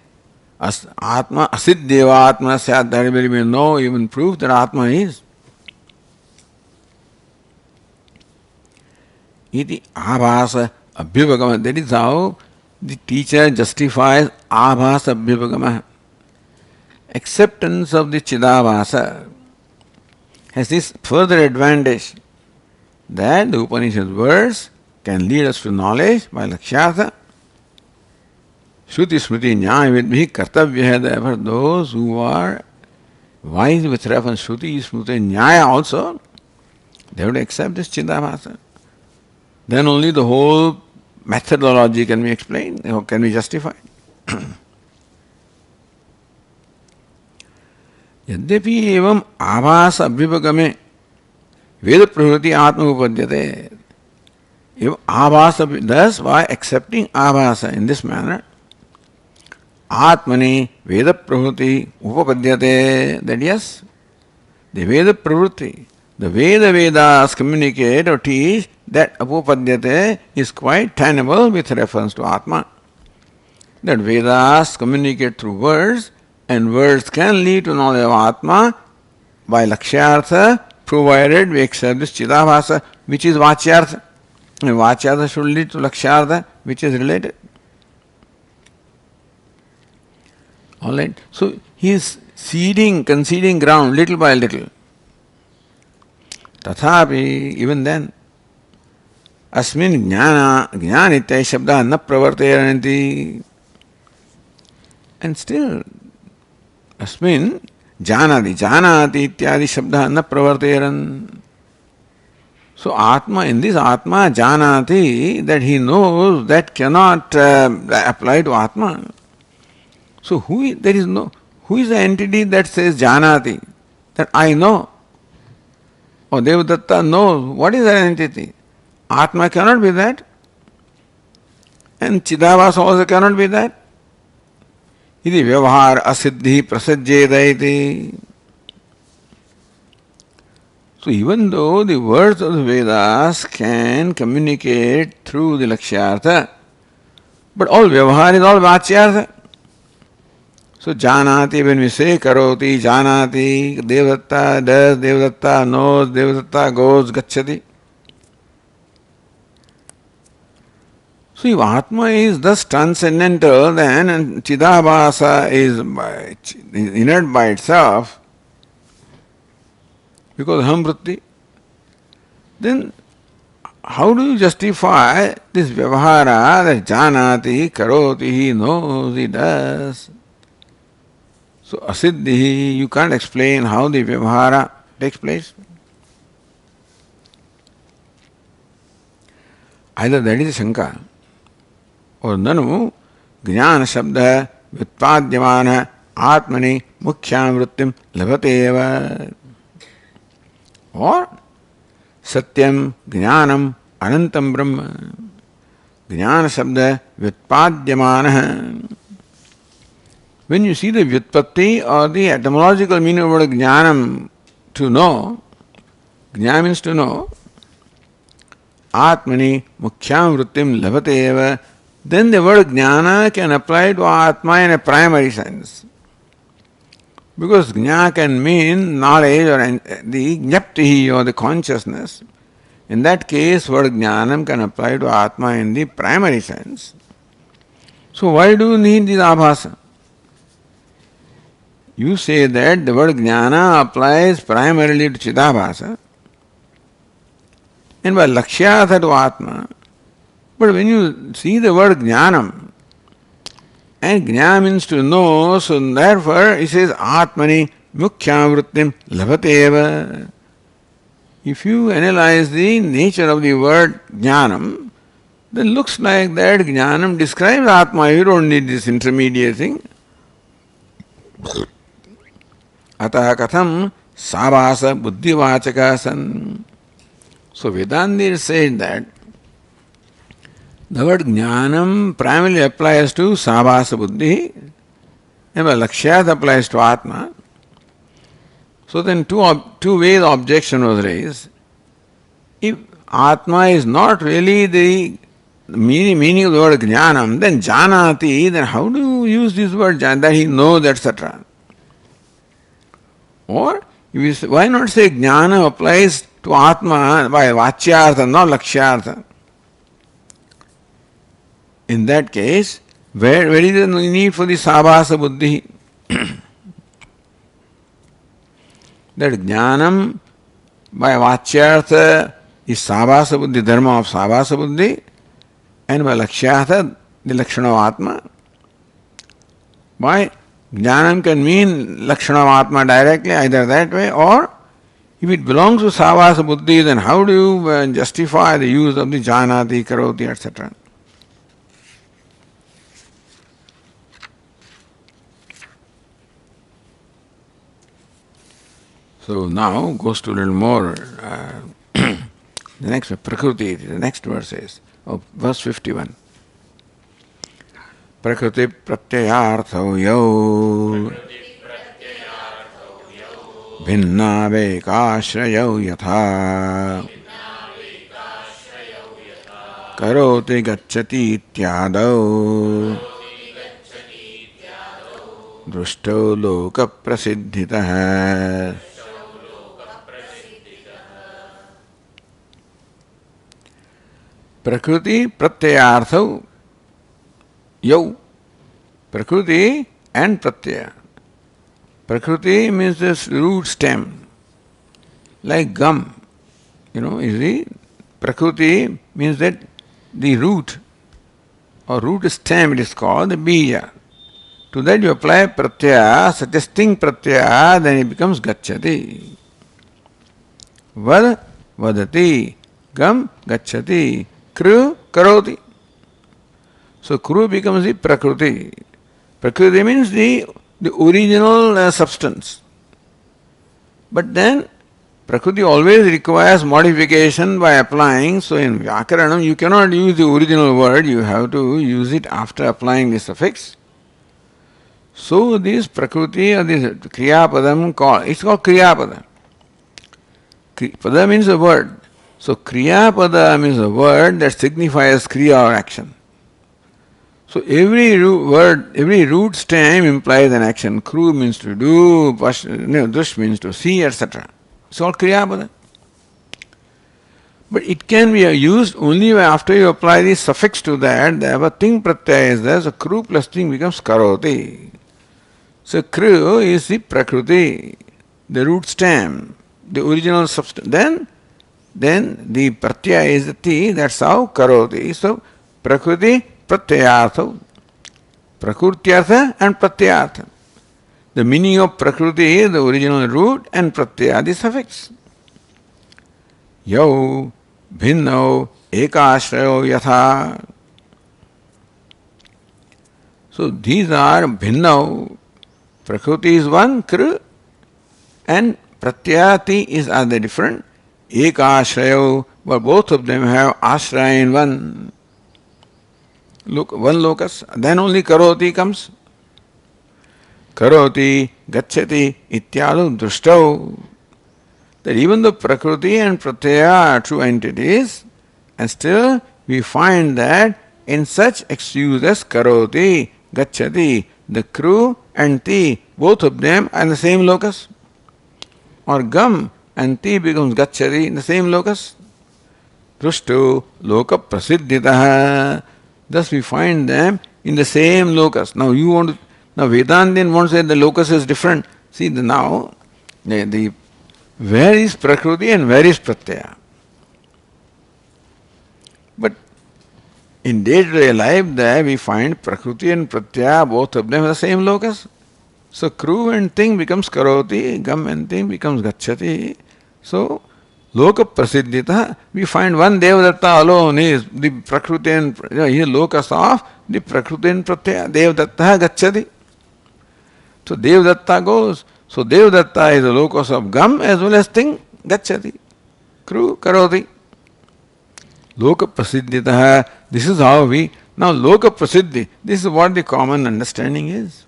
Atma asiddheva Atma syat, there will be no even proof that Atma is. Iti abhasa abhyavagama. That is how the teacher justifies abhasa abhyavagama. Acceptance of the Chidabhasa has this further advantage that the Upanishad words can lead us to knowledge by Lakshyartha. Shruti Smriti Nyaya Vidbhi Kartavya. Therefore, those who are wise with reference to Shruti Smriti Nyaya also, they have to accept this Chidabhasa. Then only the whole methodology can be explained, can be justified. यद्यपि एवं आभास अभ्युपगमे वेद प्रवृत्ति आत्म उपपद्यते एवं आभास thus by accepting आभास in this manner आत्मनि वेद प्रवृत्ति उपपद्यते, that yes, the Veda pravrutti, the Vedas communicate or teach that upapadyate is quite tenable with reference to Atma. That Vedas communicate through words, and words can lead to knowledge of Atma by Lakshyartha, provided we accept this Chidabhasa, which is Vachyartha. And Vachyartha should lead to Lakshyartha, which is related. Alright, so he is conceding ground little by little. Tathapi, even then, Asmin jnanitya shabda na pravartayanti. And still, Asmin janati ityadi shabda na pravartayan. So Atma, in this Atma janati, that he knows, that cannot apply to Atma. So who is the entity that says janati, that I know? Or Devadatta knows. What is that entity? Atma cannot be that. And Chidabhasa also cannot be that. Iti vyavahar asiddhi prasajjeda iti. So even though the words of the Vedas can communicate through the Lakshyartha, but all vyavahar is all Vachyartha. So janati, when we say karoti, janati, Devadatta does, Devadatta knows, Devadatta goes, gacchati. So if Atma is thus transcendental, then Chidabhasa is inert by itself, because Aham Vritti, then how do you justify this Vyavahara that Janati, Karoti, he knows, he does? So Asiddhi, you can't explain how the Vyavahara takes place. Either that is a Shanka, or Nanu, Jnana Shabda, Vyutpadyamana, Atmani, Mukhyam Vrittim, Labhateva. Or Satyam, Jnanam, Anantam Brahma. Jnana Shabda, Vyutpadyamana. When you see the Vyutpatti or the etymological meaning of the word Jnanam, to know, Jnana means to know, Atmani Mukhyam Vrittim Labhateva, then the word Jnana can apply to Atma in a primary sense. Because Jnana can mean knowledge or the Jnaptihi or the consciousness. In that case, word Jnanam can apply to Atma in the primary sense. So why do you need this Abhasa? You say that the word Jnana applies primarily to Chidabhasa and by Lakshyartha to Atma. But when you see the word Jnanam, and Jnana means to know, so therefore it says Atmani Mukhyam Vrittim Labhateva. If you analyze the nature of the word Jnanam, then looks like that Jnanam describes Atma. You don't need this intermediate thing. Atah katham sabhasa buddhivachaka san. So Vedanta says that the word Jnanam primarily applies to sabhasa buddhi, and Lakshyat applies to Atma. So then two ways objection was raised. If Atma is not really the meaning of the word Jnanam, then Janati, then how do you use this word that he knows, etc.? Or why not say Jnana applies to Atma by Vachyartha, not Lakshyartha? In that case, where is the need for the Sabhasa Buddhi? That Jnanam by Vachyartha is Sabhasa Buddhi, Dharma of Sabhasa Buddhi, and by Lakshyartha, the Lakshana of Atma. Why? Jnanam can mean Lakshana of Atma directly, either that way, or if it belongs to Sabhasa Buddhi, then how do you justify the use of the Janati, Karoti, etc.? So now goes to a little more. The next Prakriti, the next verse is of verse 51. Prakriti pratyayartho yo bhinna vekashrayau yatha karoti gacchati ityadau drushto loka prasiddhitah. Prakriti pratyayartho yo. Prakriti and pratyaya. Prakriti means this root stem, like gum. You see, Prakriti means that the root or root stem, it is called the bija. To that you apply pratyaya, suggesting pratyaya, then it becomes gacchati. Vad vadati, gam gacchati, kru karoti. So kru becomes the prakriti. Prakriti means the original substance. But then prakriti always requires modification by applying. So in Vyakaranam you cannot use the original word, you have to use it after applying the suffix. So this prakriti or this kriyapadam, it's called kriyapada. Pada means a word. So kriyapada means a word that signifies kriya or action. So every root stem implies an action. Kru means to do, drush means to see, etc. It's all kriyapada. But it can be used only after you apply the suffix to that. The ting pratyaya is there, so kru plus ting becomes karoti. So kru is the prakriti, the root stem, the original substance. Then the pratyaya is the ti, that's how karoti. So prakriti pratyayartha, prakrutyartha and pratyayartha. The meaning of prakriti is the original root and pratyaya the suffix. Yau भिन्नौ एकाश्रयो यथा. So these are भिन्नौ. Prakriti is one, kr, and pratyati is other different. Ekashrayo, but both of them have ashraya in one. Look, one locus. Then only karoti comes. Karoti, gacchati, ityadu drishtau. That even though Prakriti and Pratyaya are true entities, and still we find that in such excuse as Karoti, Gacchati, the Kru and Ti, both of them are in the same locus. Or Gam and Ti becomes Gacchati in the same locus. Drushtu Loka Prasiddhitaha. Thus we find them in the same locus. Now Vedantin won't say the locus is different. See now the where is Prakriti and where is Pratyaya? But in day-to-day life there we find Prakriti and Pratyaya, both of them are the same locus. So Kru and Ting becomes Karoti, Gam and Ting becomes Gacchati. So Loka Prasiddhita, we find one Devadatta alone is the Prakriti and he is locus of the Prakriti and Pratyaya. Devadatta Gacchati. So Devadatta goes. So Devadatta is the locus of Gam as well as Ting, Gacchati, Kru, Karoti. Loka Prasiddhitaha, this is how we, now Loka Prasiddhi, this is what the common understanding is.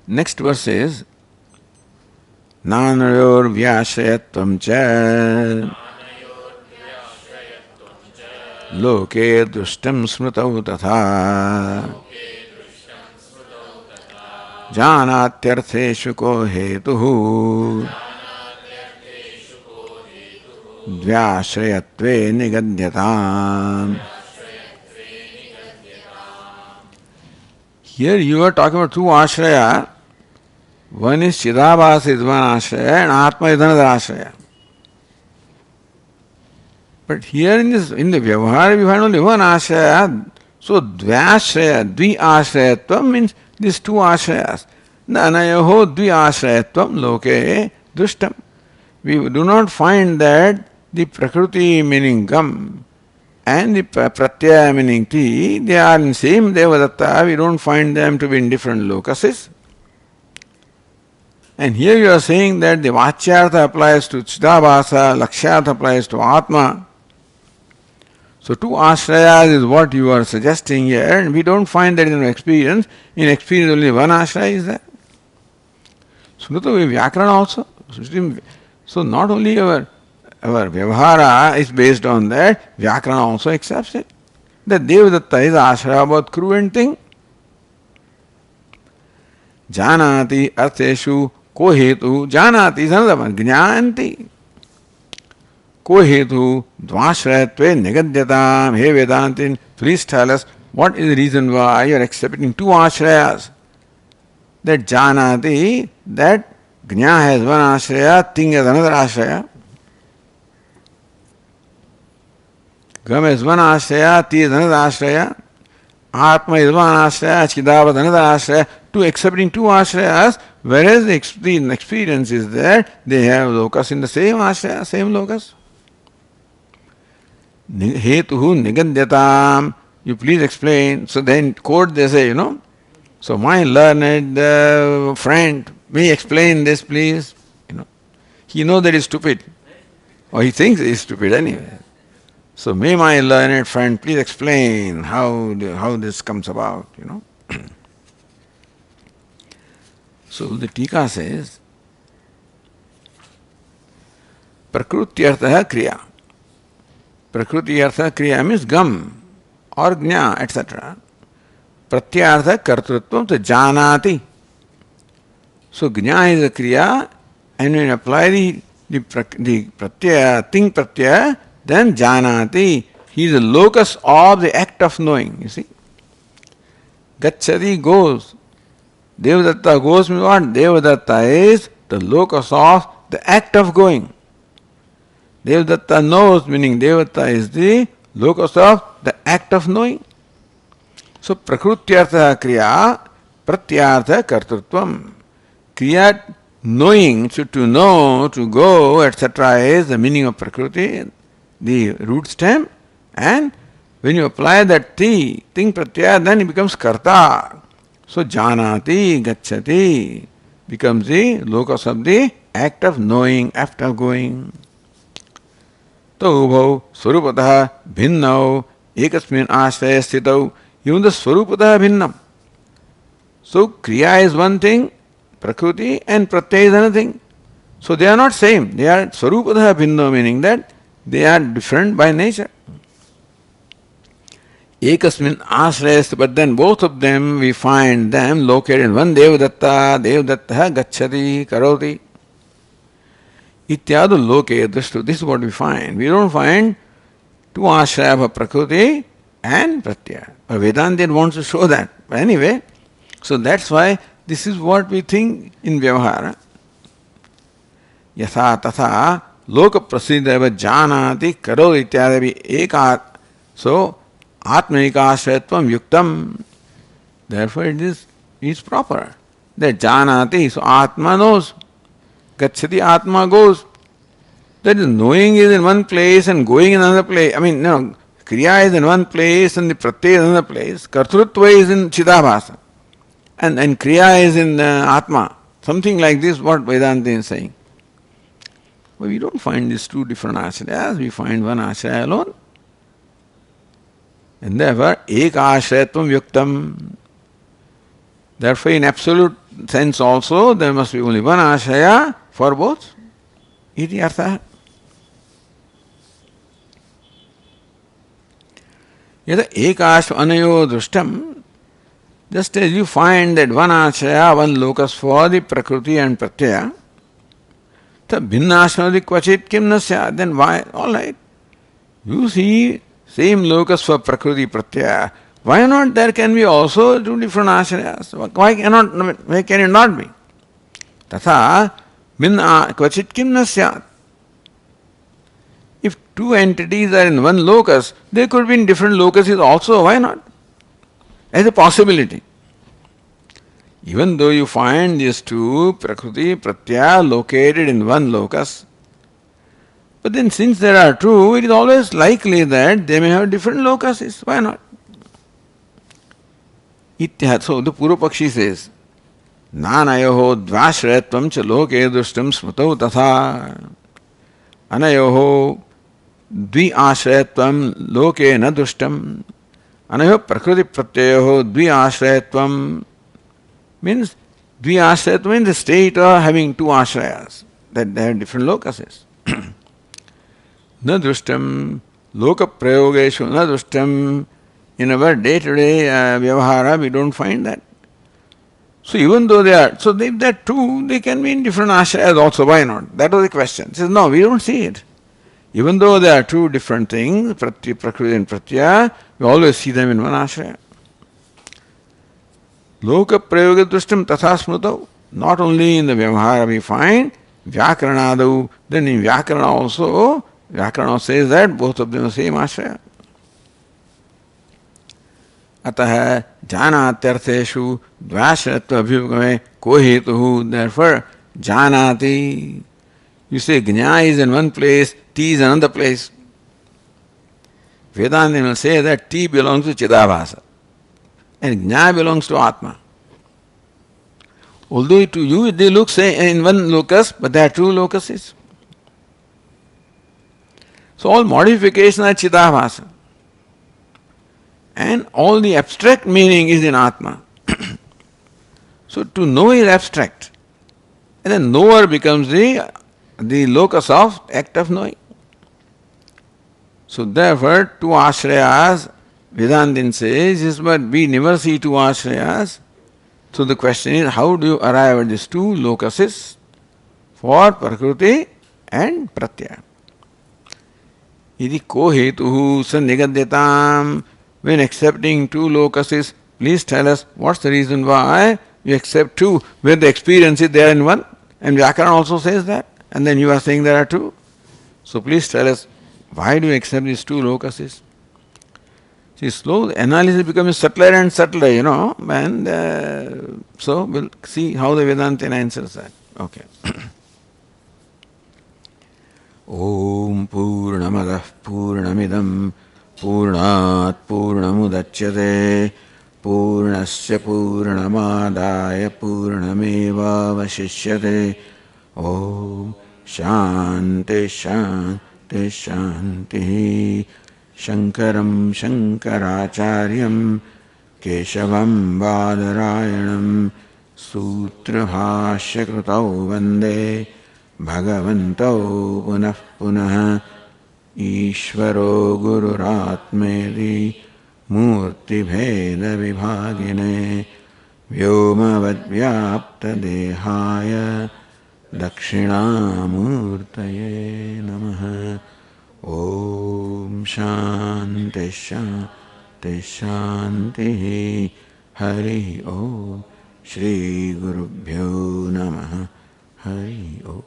Next verse is, Nanayor Vyashrayatvam cha Loke Drushtam Smrutau Tatha Janatyartheshu ko hetuhu Dvyashrayatve nigadyatam. Here you are talking about two ashraya. One is Chidabhasa is one ashraya and Atma is another ashraya. But here in the Vyavahara we find only one ashraya. So Dvyashraya, Dvi-ashrayatvam means these two ashrayas. Nanayoho Dvi-ashrayatvam loke dushtam. We do not find that the Prakriti meaning Gam and the Pratyaya meaning Ti, they are in same Devadatta. We don't find them to be in different locuses. And here you are saying that the Vachyartha applies to Chidabhasa, Lakshyartha applies to Atma. So two ashrayas is what you are suggesting here, and we don't find that in experience. In experience only one ashraya is there. Smrita Vyakarana also. So not only our Vyavahara is based on that, Vyakarana also accepts it. That Devadatta is ashraya about Kru and Ting. Janati artheshu ko hetu. Janati is another one. Jnanti. Ko hetu dvashrayatve nigadyatam. Hey Vedantin, please tell us what is the reason why you are accepting two ashrayas. That janati, that Gnya has one ashraya, Ting has another ashraya. Gam has one ashraya, Ti is another ashraya. Atma is one ashraya, Chidabhasa another ashraya. Two accepting two ashrayas, whereas the experience is there, they have locus in the same ashraya, same locus. Hetuhu nigadyatam. You please explain. So then quote they say, so my learned friend, may explain this please. He knows that he's stupid. Or he thinks he's stupid anyway. So may my learned friend please explain how this comes about, So the Tika says, Prakrutyartha kriya. Prakrutiyartha kriya means Gam or Gnya, etc. Pratyartha kartrutvam to janati. So Gnya is a Kriya, and when you apply the pratyaya, ting pratyaya, then Janati. He is the locus of the act of knowing, you see. Gacchati goes. Devadatta goes means what? Devadatta is the locus of the act of going. Devadatta knows, meaning Devadatta is the locus of the act of knowing. So Prakrutyartha Kriya, Pratyartha Kartrutvam. Kriya, knowing, so to know, to go, etc. is the meaning of Prakriti, the root stem, and when you apply that ting pratyaya, then it becomes karta. So janati, gacchati becomes the locus of the act of knowing, act of going. तो उभौ स्वरूपतः भिन्नौ एकस्मिन् आश्रये स्थितौ. Even the स्वरूपतः भिन्नम. So kriya is one thing, prakriti, and pratyaya is another thing. So they are not same. They are swarupatah bhinno, meaning that they are different by nature. Ekasmin ashrayas, but then both of them, we find them located in one Devadatta, Devadatta gacchati, karoti. Ityadu loke drishtu. This is what we find. We don't find two ashraya of prakriti and pratyaya. But Vedanta wants to show that. But anyway, so that's why this is what we think in Vyavahara. Yatha tatha loka prasideva janati karo ityadavi ekat. So, atmanikashrayatvam yuktam. Therefore it is proper. That janati, so atma knows. Gacchati atma goes. That is, knowing is in one place and going in another place. I mean, no, kriya is in one place and the pratyaya is in another place. Kartrutva is in Chidabhasa. And kriya is in atma. Something like this, what Vedanta is saying. But we don't find these two different ashrayas, we find one ashraya alone. And therefore, ek ashrayatvam yuktam. Therefore, in absolute sense also, there must be only one ashraya for both. Iti artha. Yada ekashva anayo drushtam. Just as you find that one ashraya, one locus for the prakriti and pratyaya, the bhinnashanadi kvachit kim nasya, then why? All right. You see same locus for prakriti pratyaya. Why not there can be also two different ashrayas? Why can it not be? Tatha kvachit kim nasya. If two entities are in one locus, they could be in different locuses also. Why not? As a possibility. Even though you find these two, Prakriti, Pratyaya, located in one locus, but then since there are two, it is always likely that they may have different locuses. Why not? So the Purvapakshi says, Nanayoho dvashrayatvam cha loke drushtam smutau tatha. Anayoho dvi ashrayatvam loke na drushtam. Anayoho prakriti pratyayoho dvi ashrayatvam means dvi ashrayatvam means the state of having two ashrayas, that they have different locuses. Na drushtam loka prayogeshu na drushtam. In our day-to-day vyavahara, we don't find that. So even though they are, so if they are two, they can be in different ashrayas also. Why not? That was the question. He says, no, we don't see it. Even though there are two different things, prakriti and pratyaya, we always see them in one ashraya. Loka prayoga drushtam tatha smrutau. Not only in the vyavahara we find, vyakaranadu, then in vyakarana also, vyakarana says that both of them are same ashraya. अतः जानात्यर्थेषु द्वाश्रयत्व अभियुगमे को हेतुः. Therefore, janati. You say Gnya is in one place, T is another place. Vedanta will say that T belongs to Chidabhasa and Gnya belongs to Atma. Although to you they look say in one locus, but there are two locuses. So all modifications are Chidabhasa. And all the abstract meaning is in Atma. So to know is abstract. And then knower becomes the locus of act of knowing. So therefore, two ashrayas, Vedantin says, is but we never see two ashrayas. So the question is, how do you arrive at these two locuses for Prakriti and Pratyaya? Iti ko hetuhu sannigadyatam. When accepting two locuses, please tell us what's the reason why you accept two, where the experience is there in one, and Vyakaran also says that, and then you are saying there are two. So please tell us, why do you accept these two locuses? See, slow analysis becomes subtler and subtler, and so we'll see how the Vedanta answers that. Okay. Om Purnamadah Purnamidam Purnat Purnamudachyate Purnasya Purnamadaya Purnameva Vashishyate. Om Shanti Shanti Shanti. Shankaram Shankaracharyam Keshavam Badarayanam Sutrabhashya Krutau Vande Bhagavantau Punah Punah Ishvaro Gururatmedi Murti Bheda Vibhagine Vyomavad Vyapta Dehaya Dakshinamurtaye Namaha. Om Shanti Shanti Shanti. Hari Om. Shri Gurubhyo Namaha. Hari Om.